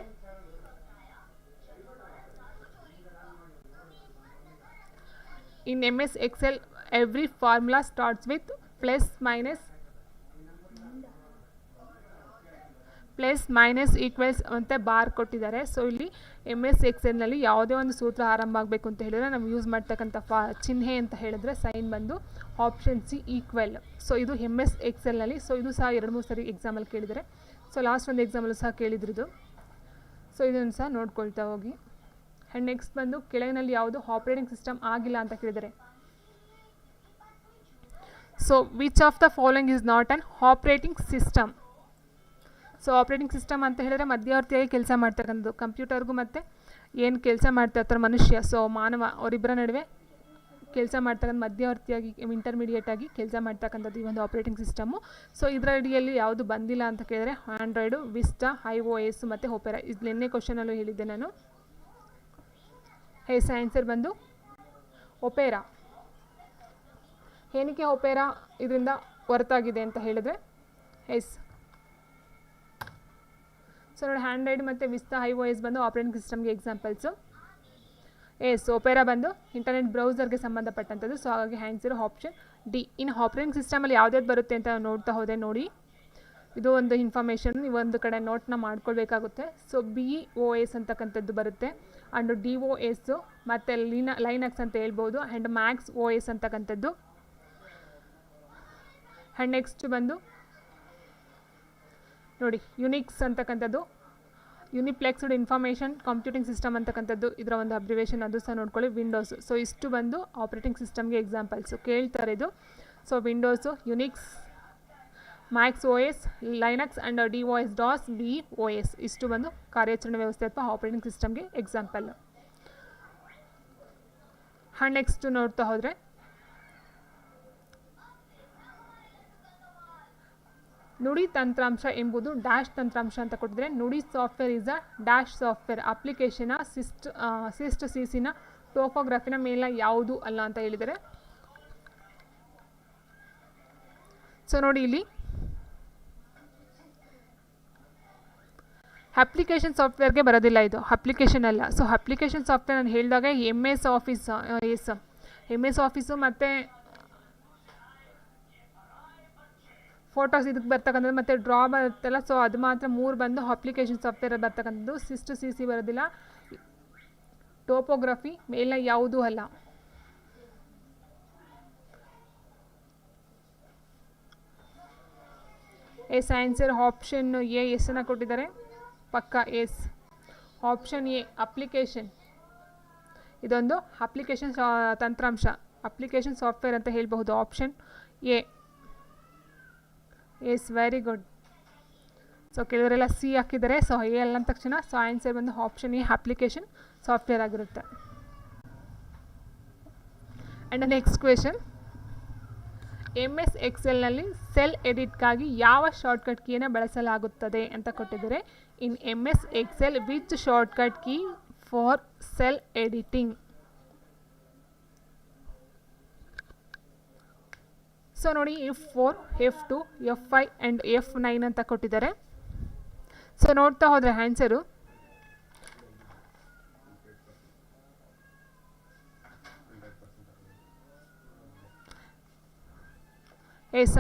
In MS Excel every formula starts with plus minus equals ಅಂತ ಬಾರ್ ಕೊಟ್ಟಿದ್ದಾರೆ. ಸೊ ಇಲ್ಲಿ MS Excelನಲ್ಲಿ ಯಾವುದೇ ಒಂದು ಸೂತ್ರ ಆರಂಭ ಆಗಬೇಕು ಅಂತ ಹೇಳಿದ್ರೆ ನಾವು ಯೂಸ್ ಮಾಡ್ತಕ್ಕಂಥ ಚಿಹ್ನೆ ಅಂತ ಹೇಳಿದ್ರೆ ಸೈನ್ ಬಂದು ಆಪ್ಷನ್ C ಈಕ್ವಲ್. ಸೊ ಇದು MS Excelನಲ್ಲಿ. ಸೊ ಇದು ಸಹ 2-3 ಸರಿ ಎಕ್ಸಾಮಲ್ಲಿ ಕೇಳಿದರೆ. ಸೊ ಲಾಸ್ಟ್ ಒಂದು ಎಕ್ಸಾಮಲ್ಲೂ ಸಹ ಕೇಳಿದ್ರಿದು. ಸೊ ಇದನ್ನು ಸಹ ನೋಡ್ಕೊಳ್ತಾ ಹೋಗಿ. ಆ್ಯಂಡ್ ನೆಕ್ಸ್ಟ್ ಬಂದು ಕೆಳಗಿನಲ್ಲಿ ಯಾವುದು ಆಪ್ರೇಟಿಂಗ್ ಸಿಸ್ಟಮ್ ಆಗಿಲ್ಲ ಅಂತ ಕೇಳಿದರೆ. So which of the following is not on operating system. So operating system ಅಂತ ಹೇಳಿದ್ರೆ ಮಧ್ಯವರ್ತಿಯಾಗಿ ಕೆಲಸ ಮಾಡ್ತಕ್ಕಂಥದ್ದು. ಕಂಪ್ಯೂಟರ್ಗೂ ಮತ್ತು ಏನು ಕೆಲಸ ಮಾಡ್ತಾ ಇರ್ತಾರೆ ಮನುಷ್ಯ, ಸೊ ಮಾನವ, ಅವರಿಬ್ಬರ ನಡುವೆ ಕೆಲಸ ಮಾಡ್ತಕ್ಕಂಥ ಮಧ್ಯವರ್ತಿಯಾಗಿ ಇಂಟರ್ಮೀಡಿಯೇಟ್ ಆಗಿ ಕೆಲಸ ಮಾಡ್ತಕ್ಕಂಥದ್ದು ಈ ಒಂದು ಆಪ್ರೇಟಿಂಗ್ ಸಿಸ್ಟಮು. ಸೊ ಇದರ ಅಡಿಯಲ್ಲಿ ಯಾವುದು ಬಂದಿಲ್ಲ ಅಂತ ಕೇಳಿದರೆ ಆಂಡ್ರಾಯ್ಡು, ವಿಸ್ಟಾ, iOS ಮತ್ತು ಒಪೆರಾ. ಇದು ನಿನ್ನೆ ಕ್ವಶನಲ್ಲೂ ಹೇಳಿದ್ದೆ ನಾನು. ಆನ್ಸರ್ ಬಂದು ಒಪೆರಾ. ಏನಕ್ಕೆ ಒಪೆರಾ ಇದರಿಂದ ಹೊರತಾಗಿದೆ ಅಂತ ಹೇಳಿದ್ರೆ ಸೊ ನೋಡಿ ಆಂಡ್ರಾಯ್ಡ್ ಮತ್ತು ವಿಸ್ತಾ, iOS ಬಂದು ಆಪ್ರೇಟಿಂಗ್ ಸಿಸ್ಟಮ್ಗೆ ಎಕ್ಸಾಂಪಲ್ಸು. ಒಪೆರಾ ಬಂದು ಇಂಟರ್ನೆಟ್ ಬ್ರೌಸರ್ಗೆ ಸಂಬಂಧಪಟ್ಟಂಥದ್ದು. ಸೊ ಹಾಗಾಗಿ ಆನ್ಸರ್ ಆಪ್ಷನ್ D. ಇನ್ನು ಆಪ್ರೇಟಿಂಗ್ ಸಿಸ್ಟಮಲ್ಲಿ ಯಾವುದ್ಯಾವ್ದು ಬರುತ್ತೆ ಅಂತ ನೋಡ್ತಾ ಹೋದೆ ನೋಡಿ. ಇದು ಒಂದು ಇನ್ಫಾರ್ಮೇಷನ್ ನೀವು ಒಂದು ಕಡೆ ನೋಟ್ನ ಮಾಡ್ಕೊಳ್ಬೇಕಾಗುತ್ತೆ. ಸೊ BOS ಅಂತಕ್ಕಂಥದ್ದು ಬರುತ್ತೆ, ಆ್ಯಂಡ್ DOS ಮತ್ತು ಲೈನಕ್ಸ್ ಅಂತ ಹೇಳ್ಬೋದು, ಆ್ಯಂಡ್ ಮ್ಯಾಕ್ಸ್ OS ಅಂತಕ್ಕಂಥದ್ದು. ಆ್ಯಂಡ್ ನೆಕ್ಸ್ಟ್ ಬಂದು ನೋಡಿ ಯುನಿಕ್ಸ್ ಅಂತಕ್ಕಂಥದ್ದು, ಯುನಿಪ್ಲೆಕ್ಸ್ಡ್ ಇನ್ಫಾರ್ಮೇಷನ್ ಕಂಪ್ಯೂಟಿಂಗ್ ಸಿಸ್ಟಮ್ ಅಂತಕ್ಕಂಥದ್ದು ಇದರ ಒಂದು ಅಬ್ರಿವೇಷನ್, ಅದು ಸಹ ನೋಡ್ಕೊಳ್ಳಿ. ವಿಂಡೋಸ್. ಸೊ ಇಷ್ಟು ಬಂದು ಆಪ್ರೇಟಿಂಗ್ ಸಿಸ್ಟಮ್ಗೆ ಎಕ್ಸಾಂಪಲ್ಸು ಕೇಳ್ತಾರೆ ಇದು. So windows, Unix, Max OS, Linux and DOS, DOS, BOS ಇಷ್ಟು ಬಂದು ಕಾರ್ಯಾಚರಣೆ ವ್ಯವಸ್ಥೆ ಅಥವಾ ಆಪ್ರೇಟಿಂಗ್ ಸಿಸ್ಟಮ್ಗೆ ಎಕ್ಸಾಂಪಲ್. ಆ್ಯಂಡ್ ನೆಕ್ಸ್ಟ್ ನೋಡ್ತಾ ಹೋದರೆ ನುಡಿ ತಂತ್ರಾಂಶ ಎಂಬುದು ಡ್ಯಾಶ್ ತಂತ್ರಾಂಶ ಅಂತ ಕೊಟ್ಟಿದ್ರೆ Nudi software is a dash software application ಸಿಸ್ಟ್ ಸಿಸಿನ ಟೋಪೋಗ್ರಫಿನ ಮೇಲೆ ಯಾವುದು ಅಲ್ಲ ಅಂತ ಹೇಳಿದರೆ. ಸೊ ನೋಡಿ ಇಲ್ಲಿ ಅಪ್ಲಿಕೇಶನ್ ಸಾಫ್ಟ್ವೇರ್ಗೆ ಬರೋದಿಲ್ಲ, ಇದು ಅಪ್ಲಿಕೇಶನ್ ಅಲ್ಲ. ಸೊ ಅಪ್ಲಿಕೇಶನ್ ಸಾಫ್ಟ್ವೇರ್ ನಾನು ಹೇಳಿದಾಗ MS ಆಫೀಸು ಮತ್ತು ಫೋಟೋಸ್ ಇದಕ್ಕೆ ಬರ್ತಕ್ಕಂಥದ್ದು ಮತ್ತು ಡ್ರಾ ಬರುತ್ತಲ್ಲ. ಸೊ ಅದು ಮಾತ್ರ 3 ಬಂದು ಅಪ್ಲಿಕೇಶನ್ ಸಾಫ್ಟ್ವೇರ್ ಬರ್ತಕ್ಕಂಥದ್ದು. ಸಿಸ್ಟ್ CC ಬರೋದಿಲ್ಲ, ಟೋಪೋಗ್ರಫಿ ಮೇಲಿನ ಯಾವುದೂ ಅಲ್ಲ. Answer option A. ಎಸ್ಸನ್ನು ಕೊಟ್ಟಿದ್ದಾರೆ, ಪಕ್ಕ ಎಸ್. ಆಪ್ಷನ್ A ಅಪ್ಲಿಕೇಶನ್, ಇದೊಂದು ಅಪ್ಲಿಕೇಶನ್ ತಂತ್ರಾಂಶ, ಅಪ್ಲಿಕೇಶನ್ ಸಾಫ್ಟ್ವೇರ್ ಅಂತ ಹೇಳಬಹುದು. Option A. Yes, very good. So ಕೆಲವರೆಲ್ಲ C ಹಾಕಿದ್ದಾರೆ. ಸೊ A ಅಲ್ಲ ಅಂದ ತಕ್ಷಣ ಸೊ ಆನ್ಸರ್ ಬಂದು ಆಪ್ಷನ್ A ಅಪ್ಲಿಕೇಶನ್ ಸಾಫ್ಟ್ವೇರ್ ಆಗಿರುತ್ತೆ. ಆ್ಯಂಡ್ ನೆಕ್ಸ್ಟ್ ಕ್ವೆಶನ್, MS ಎಕ್ಸೆಲ್ನಲ್ಲಿ ಸೆಲ್ ಎಡಿಟ್ಗಾಗಿ ಯಾವ ಶಾರ್ಟ್ಕಟ್ ಕೀಯನ್ನು ಬಳಸಲಾಗುತ್ತದೆ ಅಂತ ಕೊಟ್ಟಿದ್ದಾರೆ. In MS Excel which shortcut key for cell editing. So ನೋಡಿ F4, F2, F5 and F9 ಅಂತ ಕೊಟ್ಟಿದ್ದಾರೆ. ಸೊ ನೋಡ್ತಾ ಹೋದರೆ ಆನ್ಸರು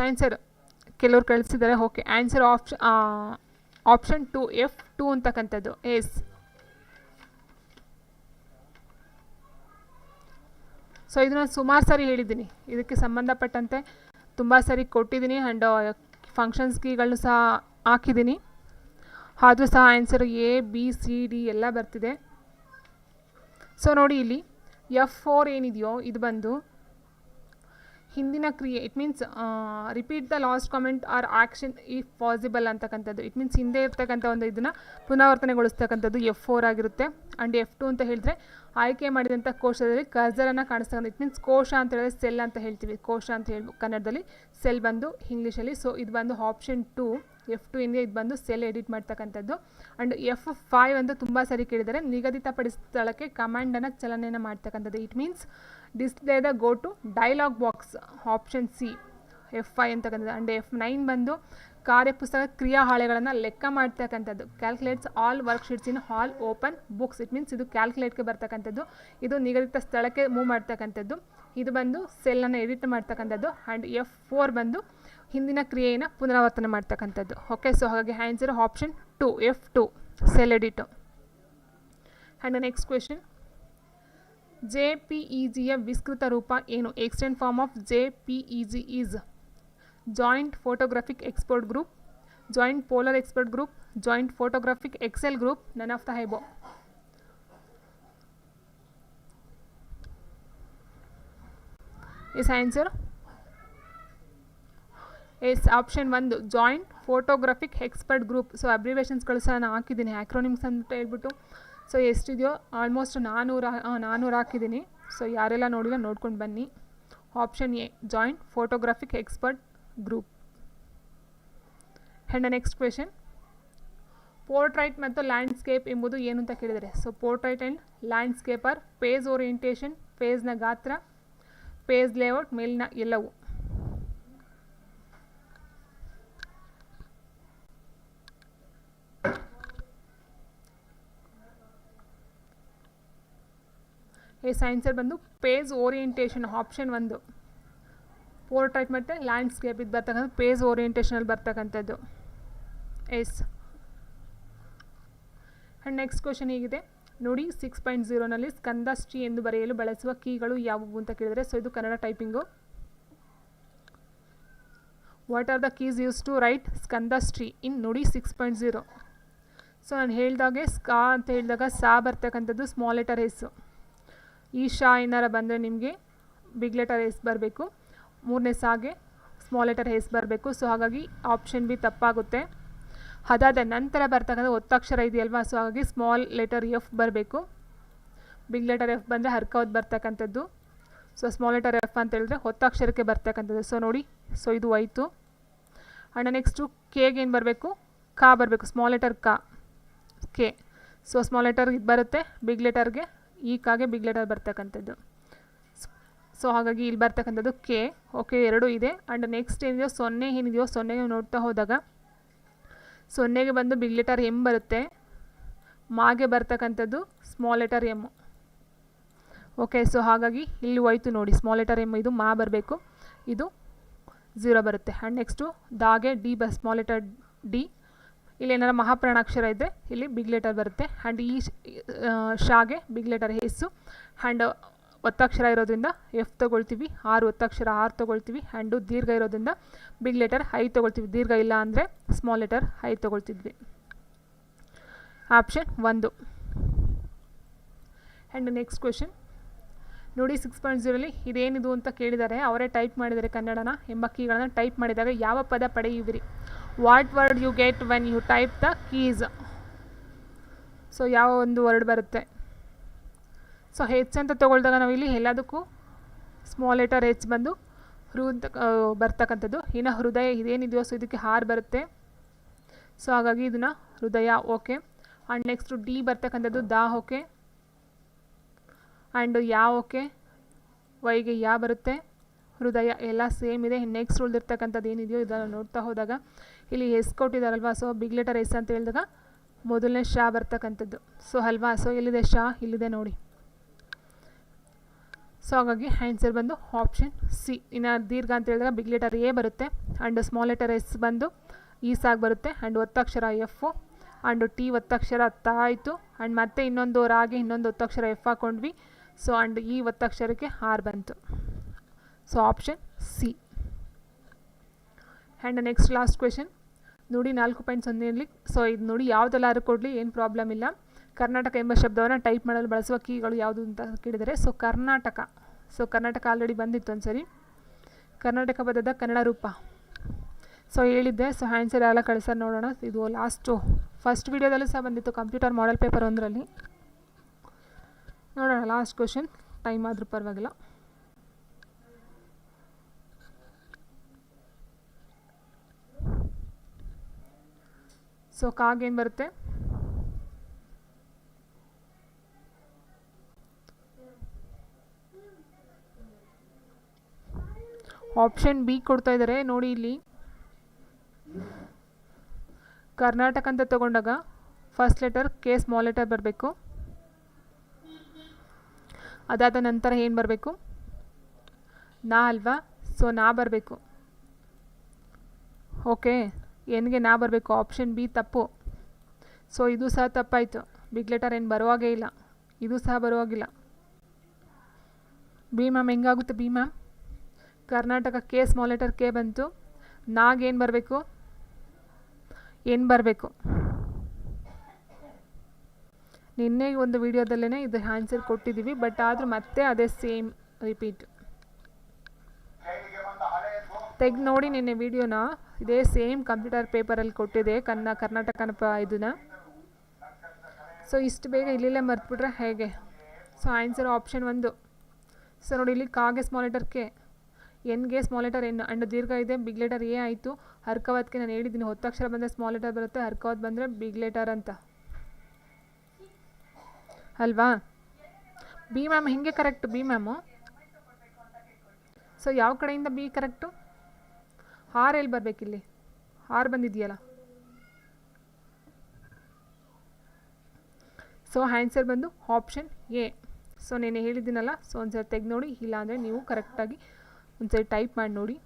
ಆನ್ಸರ್ ಕೆಲವ್ರು ಕಳಿಸಿದ್ದಾರೆ. ಓಕೆ, ಆನ್ಸರ್ ಆಪ್ಷನ್ 2 F2 ಅಂತಕ್ಕಂಥದ್ದು. ಸೊ ಇದು ನಾನು ಸುಮಾರು ಸಾರಿ ಹೇಳಿದ್ದೀನಿ, ಇದಕ್ಕೆ ಸಂಬಂಧಪಟ್ಟಂತೆ ತುಂಬ ಸಾರಿ ಕೊಟ್ಟಿದ್ದೀನಿ ಆ್ಯಂಡ್ ಫಂಕ್ಷನ್ಸ್ ಕೀಗಳನ್ನು ಸಹ ಹಾಕಿದ್ದೀನಿ. ಆದರೂ ಸಹ ಆನ್ಸರ್ ABCD ಎಲ್ಲ ಬರ್ತಿದೆ. ಸೊ ನೋಡಿ ಇಲ್ಲಿ F4 ಏನಿದೆಯೋ ಇದು ಬಂದು ಹಿಂದಿನ ಕ್ರಿಯೆ. It means repeat the last comment or action if possible ಅಂತಕ್ಕಂಥದ್ದು. ಇಟ್ ಮೀನ್ಸ್ ಹಿಂದೆ ಇರ್ತಕ್ಕಂಥ ಒಂದು ಇದನ್ನು ಪುನರಾವರ್ತನೆಗೊಳಿಸ್ತಕ್ಕಂಥದ್ದು F4 ಆಗಿರುತ್ತೆ. ಆ್ಯಂಡ್ F2 ಅಂತ ಹೇಳಿದ್ರೆ ಆಯ್ಕೆ ಮಾಡಿದಂಥ ಕೋಶದಲ್ಲಿ ಕರ್ಸರನ್ನು ಕಾಣಿಸ್ತಕ್ಕಂಥ. ಇಟ್ ಮೀನ್ಸ್ ಕೋಶ ಅಂತ ಹೇಳಿದ್ರೆ ಸೆಲ್ ಅಂತ ಹೇಳ್ತೀವಿ. ಕೋಶ ಅಂತ ಹೇಳಿ ಕನ್ನಡದಲ್ಲಿ, ಸೆಲ್ ಬಂದು ಇಂಗ್ಲೀಷಲ್ಲಿ. ಸೊ ಇದು ಬಂದು ಆಪ್ಷನ್ 2 F2 ಇಂದ ಇದು ಬಂದು ಸೆಲ್ ಎಡಿಟ್ ಮಾಡ್ತಕ್ಕಂಥದ್ದು. ಆ್ಯಂಡ್ F5 ಅಂತ ತುಂಬ ಸರಿ ಕೇಳಿದರೆ ನಿಗದಿತಪಡಿಸಿದ ಸ್ಥಳಕ್ಕೆ ಕಮಾಂಡನ್ನು ಚಲನೆಯನ್ನು ಮಾಡ್ತಕ್ಕಂಥದ್ದು. It means display the go to dialog box, option C F5 ಅಂತಕ್ಕಂಥದ್ದು. ಆ್ಯಂಡ್ F9 ಬಂದು ಕಾರ್ಯಪುಸ್ತಕ ಕ್ರಿಯಾ ಹಾಳೆಗಳನ್ನು ಲೆಕ್ಕ ಮಾಡ್ತಕ್ಕಂಥದ್ದು. Calculates all worksheets in all open books. It means ಇದು ಕ್ಯಾಲ್ಕುಲೇಟ್ಗೆ ಬರ್ತಕ್ಕಂಥದ್ದು. ಇದು ನಿಗದಿತ ಸ್ಥಳಕ್ಕೆ ಮೂವ್ ಮಾಡ್ತಕ್ಕಂಥದ್ದು. ಇದು ಬಂದು ಸೆಲ್ಲನ್ನು ಎಡಿಟ್ ಮಾಡ್ತಕ್ಕಂಥದ್ದು. ಆ್ಯಂಡ್ F4 ಬಂದು ಹಿಂದಿನ ಕ್ರಿಯೆಯನ್ನು ಪುನರಾವರ್ತನೆ ಮಾಡ್ತಕ್ಕಂಥದ್ದು. ಓಕೆ, ಸೊ ಹಾಗಾಗಿ answer option 2 F2 cell edit. And next question, JPEGಯ ವಿಸ್ತೃತ ರೂಪ ಏನು? Extend form of JPEG is joint photographic export group, joint polar export group, joint photographic excel group, none of the above. Is answer option 1 joint photographic expert group. So ಅಬ್ರಿವೇಷನ್ಸ್ಗಳು ಸಹ ನಾನು ಹಾಕಿದ್ದೀನಿ, ಆ್ಯಕ್ರೋನಿಮ್ಸ್ ಅಂತ ಹೇಳ್ಬಿಟ್ಟು. ಸೊ ಎಷ್ಟಿದೆಯೋ ಆಲ್ಮೋಸ್ಟ್ 400 ಹಾಕಿದ್ದೀನಿ. So ಯಾರೆಲ್ಲ ನೋಡಿಲ್ಲ ನೋಡ್ಕೊಂಡು ಬನ್ನಿ. Option A joint photographic expert group. And next question, portrait ಮತ್ತು ಲ್ಯಾಂಡ್ಸ್ಕೇಪ್ ಎಂಬುದು ಏನು ಅಂತ ಕೇಳಿದರೆ. So portrait and landscape are page orientation, ಪೇಜ್ನ ಗಾತ್ರ, ಪೇಜ್ ಲೇಔಟ್, ಮೇಲಿನ ಎಲ್ಲವೂ. ಆನ್ಸರ್ ಬಂದು ಪೇಜ್ ಓರಿಯೆಂಟೇಷನ್, ಆಪ್ಷನ್ 1 ಪೋರ್ಟ್ರೈಟ್ ಮತ್ತು ಲ್ಯಾಂಡ್ಸ್ಕೇಪ್ ಇದು ಬರ್ತಕ್ಕಂಥ ಪೇಜ್ ಓರಿಯೆಂಟೇಷನಲ್ಲಿ ಬರ್ತಕ್ಕಂಥದ್ದು. ಆ್ಯಂಡ್ ನೆಕ್ಸ್ಟ್ ಕ್ವೆಶನ್ ಹೀಗಿದೆ ನೋಡಿ, 6.0ನಲ್ಲಿ ಸ್ಕಂದಶ್ರೀ ಎಂದು ಬರೆಯಲು ಬಳಸುವ ಕೀಗಳು ಯಾವುವು ಅಂತ ಕೇಳಿದರೆ. ಸೊ ಇದು Kannada typing. What are the keys use to write Skandashri in Nudi 6.0. So ನಾನು ಹೇಳಿದಾಗೆ ಸ್ಕಾ ಅಂತ ಹೇಳಿದಾಗ ಸಾ ಬರ್ತಕ್ಕಂಥದ್ದು ಸ್ಮಾಲ್ ಲೆಟರ್ ಎಸ್ಸು. ಈ ಶಾ ಏನಾರ ಬಂದರೆ ನಿಮಗೆ ಬಿಗ್ ಲೆಟರ್ ಎಸ್ ಬರಬೇಕು. ಮೂರನೇ ಸಾಗೆ ಸ್ಮಾಲ್ ಲೆಟರ್ ಎಸ್ ಬರಬೇಕು. ಸೊ ಹಾಗಾಗಿ ಆಪ್ಷನ್ ಬಿ ತಪ್ಪಾಗುತ್ತೆ. ಅದಾದ ನಂತರ ಬರ್ತಕ್ಕಂಥ ಒತ್ತಕ್ಷರ ಇದೆಯಲ್ವಾ, ಸೊ ಹಾಗಾಗಿ ಸ್ಮಾಲ್ ಲೆಟರ್ F ಬರಬೇಕು. ಬಿಗ್ ಲೆಟರ್ F ಬಂದರೆ ಹರ್ಕವತ್ ಬರ್ತಕ್ಕಂಥದ್ದು. ಸೊ ಸ್ಮಾಲ್ ಲೆಟರ್ F ಅಂತ ಹೇಳಿದ್ರೆ ಒತ್ತಕ್ಷರಕ್ಕೆ ಬರ್ತಕ್ಕಂಥದ್ದು. ಸೊ ನೋಡಿ, ಸೊ ಇದು ಹೋಯ್ತು. ಆ್ಯಂಡ್ ನೆಕ್ಸ್ಟು ಕೆಗೆ ಏನು ಬರಬೇಕು? ಕಾ ಬರಬೇಕು. Small letter K. So small letter ಇದು ಬರುತ್ತೆ, ಬಿಗ್ ಲೆಟರ್ಗೆ ಈ ಕಾಗೆ ಬಿಗ್ ಲೆಟರ್ ಬರ್ತಕ್ಕಂಥದ್ದು. ಸೊ ಹಾಗಾಗಿ ಇಲ್ಲಿ ಬರ್ತಕ್ಕಂಥದ್ದು ಕೆ. ಓಕೆ, ಎರಡೂ ಇದೆ. ಆ್ಯಂಡ್ ನೆಕ್ಸ್ಟ್ ಏನಿದೆಯೋ 0 ಏನಿದೆಯೋ 0ಗೆ ನೋಡ್ತಾ ಹೋದಾಗ 0ಗೆ ಬಂದು ಬಿಗ್ ಲೆಟರ್ ಎಮ್ ಬರುತ್ತೆ. ಮಾಗೆ ಬರ್ತಕ್ಕಂಥದ್ದು small letter M. Okay, so ಹಾಗಾಗಿ ಇಲ್ಲಿ ಹೋಯ್ತು ನೋಡಿ, ಸ್ಮಾಲ್ ಲೆಟರ್ ಎಮ್ ಇದು ಮಾ ಬರಬೇಕು, ಇದು 0 ಬರುತ್ತೆ. ಆ್ಯಂಡ್ ನೆಕ್ಸ್ಟು ದಾಗೆ ಡಿ ಸ್ಮಾಲ್ ಲೆಟರ್ ಡಿ. ಇಲ್ಲಿ ಏನಾರ ಮಹಾಪ್ರಾಣಾಕ್ಷರ ಇದ್ದರೆ ಇಲ್ಲಿ ಬಿಗ್ ಲೆಟರ್ ಬರುತ್ತೆ. ಆ್ಯಂಡ್ ಈ ಶಾಗೆ ಬಿಗ್ ಲೆಟರ್ ಎಸ್ಸು. ಆ್ಯಂಡ್ ಒತ್ತಕ್ಷರ ಇರೋದ್ರಿಂದ F ತೊಗೊಳ್ತೀವಿ, 6 ಒತ್ತಕ್ಷರ R ತೊಗೊಳ್ತೀವಿ. ಆ್ಯಂಡು ದೀರ್ಘ ಇರೋದ್ರಿಂದ ಬಿಗ್ ಲೆಟರ್ I ತೊಗೊಳ್ತೀವಿ. ದೀರ್ಘ ಇಲ್ಲ ಅಂದರೆ ಸ್ಮಾಲ್ ಲೆಟರ್ I ತೊಗೊಳ್ತಿದ್ವಿ. Option 1. And next question Nudi, 6.0ರಲ್ಲಿ ಇದೇನಿದು ಅಂತ ಕೇಳಿದ್ದಾರೆ. ಅವರೇ ಟೈಪ್ ಮಾಡಿದ್ದಾರೆ ಕನ್ನಡನ ಎಂಬ ಕೀಗಳನ್ನು ಟೈಪ್ ಮಾಡಿದಾಗ ಯಾವ ಪದ ಪಡೆಯುವಿರಿ? What word you get when you type the keys. So ಯಾವ ಒಂದು ವರ್ಡ್ ಬರುತ್ತೆ? ಸೊ ಹೆಚ್ ಅಂತ ತೊಗೊಳ್ದಾಗ ನಾವು ಇಲ್ಲಿ ಎಲ್ಲದಕ್ಕೂ ಸ್ಮಾಲ್ ಲೆಟರ್ ಹೆಚ್ ಬಂದು ಅಂತ ಬರ್ತಕ್ಕಂಥದ್ದು. ಇನ್ನು ಹೃದಯ ಇದೇನಿದೆಯೋ ಸೊ ಇದಕ್ಕೆ ಹಾರ್ ಬರುತ್ತೆ. ಸೊ ಹಾಗಾಗಿ ಇದನ್ನು ಹೃದಯ ಓಕೆ. ಆ್ಯಂಡ್ ನೆಕ್ಸ್ಟು ಡಿ ಬರ್ತಕ್ಕಂಥದ್ದು ದಾ ಓಕೆ. ಆ್ಯಂಡ್ ಯಾ ಓಕೆ. ವೈಗೆ ಯಾ ಬರುತ್ತೆ. ಹೃದಯ ಎಲ್ಲ ಸೇಮ್ ಇದೆ. ನೆಕ್ಸ್ಟ್ ಉಳಿದಿರ್ತಕ್ಕಂಥದ್ದು ಏನಿದೆಯೋ ಇದನ್ನು ನೋಡ್ತಾ ಹೋದಾಗ ಇಲ್ಲಿ ಎಸ್ ಕೊಟ್ಟಿದ್ದಾರಲ್ವಾ, ಸೊ ಬಿಗ್ ಲೆಟರ್ ಎಸ್ ಅಂತ ಹೇಳಿದಾಗ ಮೊದಲನೇ ಶಾ ಬರ್ತಕ್ಕಂಥದ್ದು. ಸೊ ಅಲ್ವಾ, ಸೊ ಎಲ್ಲಿದೆ ಶಾ, ಇಲ್ಲಿದೆ ನೋಡಿ. ಸೊ ಹಾಗಾಗಿ ಆನ್ಸರ್ ಬಂದು ಆಪ್ಷನ್ ಸಿ. ಇನ್ನು ದೀರ್ಘ ಅಂತ ಹೇಳಿದಾಗ ಬಿಗ್ ಲೆಟರ್ ಎ ಬರುತ್ತೆ. ಆ್ಯಂಡ್ ಸ್ಮಾಲ್ ಲೆಟರ್ ಎಸ್ ಬಂದು ಈ ಸಾಗಿ ಬರುತ್ತೆ. ಆ್ಯಂಡ್ ಒತ್ತಕ್ಷರ ಎಫ್. ಆ್ಯಂಡ್ ಟಿ ಒತ್ತಕ್ಷರ ತ ಆಯಿತು. ಆ್ಯಂಡ್ ಮತ್ತೆ ಇನ್ನೊಂದು ರಾಗೆ ಇನ್ನೊಂದು ಒತ್ತಕ್ಷರ ಎಫ್ ಹಾಕ್ಕೊಂಡ್ವಿ. ಸೊ ಆ್ಯಂಡ್ ಈ ಒತ್ತಕ್ಷರಕ್ಕೆ ಆರ್ ಬಂತು. So option C. And next last question Nudi 4.0ಯಲ್ಲಿ. ಸೊ ಇದು ನೋಡಿ ಯಾವುದೆಲ್ಲಾದ್ರೂ ಕೊಡಲಿ ಏನು ಪ್ರಾಬ್ಲಮ್ ಇಲ್ಲ. ಕರ್ನಾಟಕ ಎಂಬ ಶಬ್ದವನ್ನು ಟೈಪ್ ಮಾಡಲು ಬಳಸುವ ಕೀಗಳು ಯಾವುದು ಅಂತ ಕೇಳಿದರೆ so Karnataka. So Karnataka already ಬಂದಿತ್ತು ಒಂದು ಸರಿ. ಕರ್ನಾಟಕ ಪದದ ಕನ್ನಡ ರೂಪ ಸೊ ಹೇಳಿದ್ದೆ. ಸೊ ಆನ್ಸರ್ ಎಲ್ಲ ಕಳಿಸೋದು ನೋಡೋಣ. ಇದು ಲಾಸ್ಟು ಫಸ್ಟ್ ವೀಡಿಯೋದಲ್ಲೂ ಸಹ ಬಂದಿತ್ತು ಕಂಪ್ಯೂಟರ್ ಮಾಡೆಲ್ ಪೇಪರ್ 1ರಲ್ಲಿ. ನೋಡೋಣ ಲಾಸ್ಟ್ ಕ್ವೆಶನ್, ಟೈಮ್ ಆದರೂ ಪರವಾಗಿಲ್ಲ. ಸೊ ಕಾಗೇನು ಬರುತ್ತೆ. ಆಪ್ಷನ್ ಬಿ ಕೊಡ್ತಾ ಇದ್ದಾರೆ ನೋಡಿ. ಇಲ್ಲಿ ಕರ್ನಾಟಕ ಅಂತ ತಗೊಂಡಾಗ first letter K small letter ಬರಬೇಕು. ಅದಾದ ನಂತರ ಏನು ಬರಬೇಕು, ನಾ ಅಲ್ವಾ. ಸೊ ನಾ ಬರಬೇಕು ಓಕೆ. ಎನ್ಗೆ ನಾ ಬರಬೇಕು. ಆಪ್ಷನ್ ಬಿ ತಪ್ಪು. ಸೊ ಇದು ಸಹ ತಪ್ಪಾಯಿತು. ಬಿಗ್ ಲೆಟರ್ ಏನು ಬರುವಾಗೇ ಇಲ್ಲ, ಇದು ಸಹ ಬರುವಾಗಿಲ್ಲ. ಬಿ ಮ್ಯಾಮ್ ಹೆಂಗಾಗುತ್ತೆ B ma'am. Karnataka K small letter K ಬಂತು. ನಾಗೇನು ಬರಬೇಕು, ಏನು ಬರಬೇಕು. ನಿನ್ನೆ ಒಂದು ವಿಡಿಯೋದಲ್ಲೇ ಇದು ಆನ್ಸರ್ ಕೊಟ್ಟಿದ್ದೀವಿ, ಬಟ್ ಆದರೂ ಮತ್ತೆ ಅದೇ ಸೇಮ್ ರಿಪೀಟ್. ತೆಗೆದು ನೋಡಿ ನಿನ್ನೆ ವಿಡಿಯೋನ, ಇದೇ ಸೇಮ್ ಕಂಪ್ಯೂಟರ್ ಪೇಪರಲ್ಲಿ ಕೊಟ್ಟಿದೆ ಕರ್ನಾಟಕನ ಇದನ್ನ. ಸೊ ಇಷ್ಟು ಬೇಗ ಇಲ್ಲಿಲ್ಲೇ ಮರ್ತ್ಬಿಟ್ರೆ ಹೇಗೆ. So answer option 1. ಸೊ ನೋಡಿ ಇಲ್ಲಿ ಕಾಗೆ ಸ್ಮಾಲ್ ಲೆಟರ್ ಕೆ, ಎನ್ಗೆ ಸ್ಮಾಲ್ ಲೆಟರ್ ಎನ್. ಅಂಡ್ ದೀರ್ಘ ಇದೆ ಬಿಗ್ ಲೆಟರ್ ಎ ಆಯಿತು. ಹರ್ಕವತ್ಗೆ ನಾನು ಹೇಳಿದ್ದೀನಿ ಹೊತ್ತಕ್ಷರ ಬಂದರೆ ಸ್ಮಾಲ್ ಲೆಟರ್ ಬರುತ್ತೆ, ಹರ್ಕವತ್ ಬಂದರೆ ಬಿಗ್ ಲೆಟರ್ ಅಂತ ಅಲ್ವಾ. ಬಿ ಮ್ಯಾಮ್ ಹಿಂಗೆ ಕರೆಕ್ಟು ಬಿ ಮ್ಯಾಮು. ಸೊ ಯಾವ ಕಡೆಯಿಂದ ಬಿ ಕರೆಕ್ಟು. ಆರ್ ಎಲ್ಲಿ ಬರಬೇಕಿಲ್ಲಿ, ಆರ್ ಬಂದಿದೆಯಲ್ಲ. ಸೊ ಆನ್ಸರ್ ಬಂದು ಆಪ್ಷನ್ ಎ. ಸೊ నేను ಹೇಳಿದ್ದೀನಲ್ಲ, ಸೊ ಒಂದ್ಸರಿ ತೆಗೆದು ನೋಡಿ, ಇಲ್ಲ ಅಂದರೆ ನೀವು ಕರೆಕ್ಟಾಗಿ ಒಂದ್ಸರಿ ಟೈಪ್ ಮಾಡಿ ನೋಡಿ.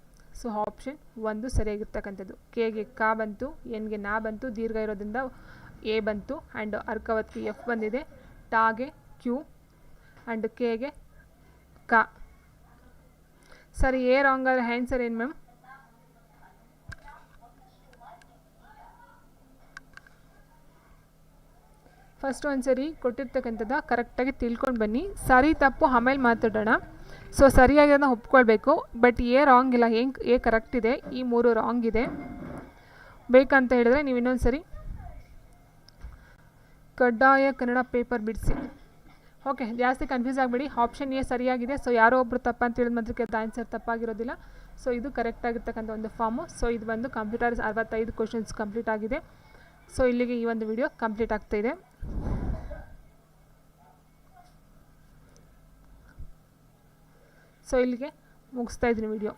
So option 1 ಸರಿಯಾಗಿರ್ತಕ್ಕಂಥದ್ದು. ಕೆಗೆ ಕಾ ಬಂತು, ಎನ್ಗೆ ನಾ ಬಂತು, ದೀರ್ಘ ಇರೋದ್ರಿಂದ ಎ ಬಂತು. ಆ್ಯಂಡ್ ಅರ್ಕವತ್ಗೆ ಎಫ್ ಬಂದಿದೆ, ಟಾಗೆ ಕ್ಯೂ, ಆ್ಯಂಡ್ ಕೆಗೆ ಕಾ. ಸರಿ ಎ ರಾಂಗ್ ಆದರೆ ಆನ್ಸರ್ ಏನು ಮ್ಯಾಮ್. ಫಸ್ಟ್ ಒಂದ್ಸರಿ ಕೊಟ್ಟಿರ್ತಕ್ಕಂಥದ್ದು ಕರೆಕ್ಟಾಗಿ ತಿಳ್ಕೊಂಡು ಬನ್ನಿ. ಸರಿ ತಪ್ಪು ಆಮೇಲೆ ಮಾತಾಡೋಣ. ಸೊ ಸರಿಯಾಗಿ ಒಪ್ಕೊಳ್ಬೇಕು, ಬಟ್ ಎ ರಾಂಗ್ ಇಲ್ಲ, ಎ ಕರೆಕ್ಟ್ ಇದೆ, ಈ 3 ರಾಂಗ್ ಇದೆ. ಬೇಕಂತ ಹೇಳಿದ್ರೆ ನೀವು ಇನ್ನೊಂದು ಸರಿ ಕಡ್ಡಾಯ ಕನ್ನಡ ಪೇಪರ್ ಬಿಡಿಸಿ. ಓಕೆ, ಜಾಸ್ತಿ ಕನ್ಫ್ಯೂಸ್ ಆಗಿಬಿಡಿ. ಆಪ್ಷನ್ ಎ ಸರಿಯಾಗಿದೆ. ಸೊ ಯಾರೋ ಒಬ್ಬರು ತಪ್ಪ ಅಂತ ಹೇಳಿದ ಮಾತ್ರಕ್ಕೆ ಆನ್ಸರ್ ತಪ್ಪಾಗಿರೋದಿಲ್ಲ. ಸೊ ಇದು ಕರೆಕ್ಟಾಗಿರ್ತಕ್ಕಂಥ ಒಂದು ಫಾರ್ಮು. ಸೊ ಇದು ಬಂದು ಕಂಪ್ಯೂಟರ್ 65 ಕ್ವಶನ್ಸ್ ಕಂಪ್ಲೀಟ್ ಆಗಿದೆ. ಸೊ ಇಲ್ಲಿಗೆ ಈ ಒಂದು ವಿಡಿಯೋ ಕಂಪ್ಲೀಟ್ ಆಗ್ತಾಯಿದೆ. ಸೊ ಇಲ್ಲಿಗೆ ಮುಗಿಸ್ತಾ ಇದ್ದೀನಿ ವಿಡಿಯೋ.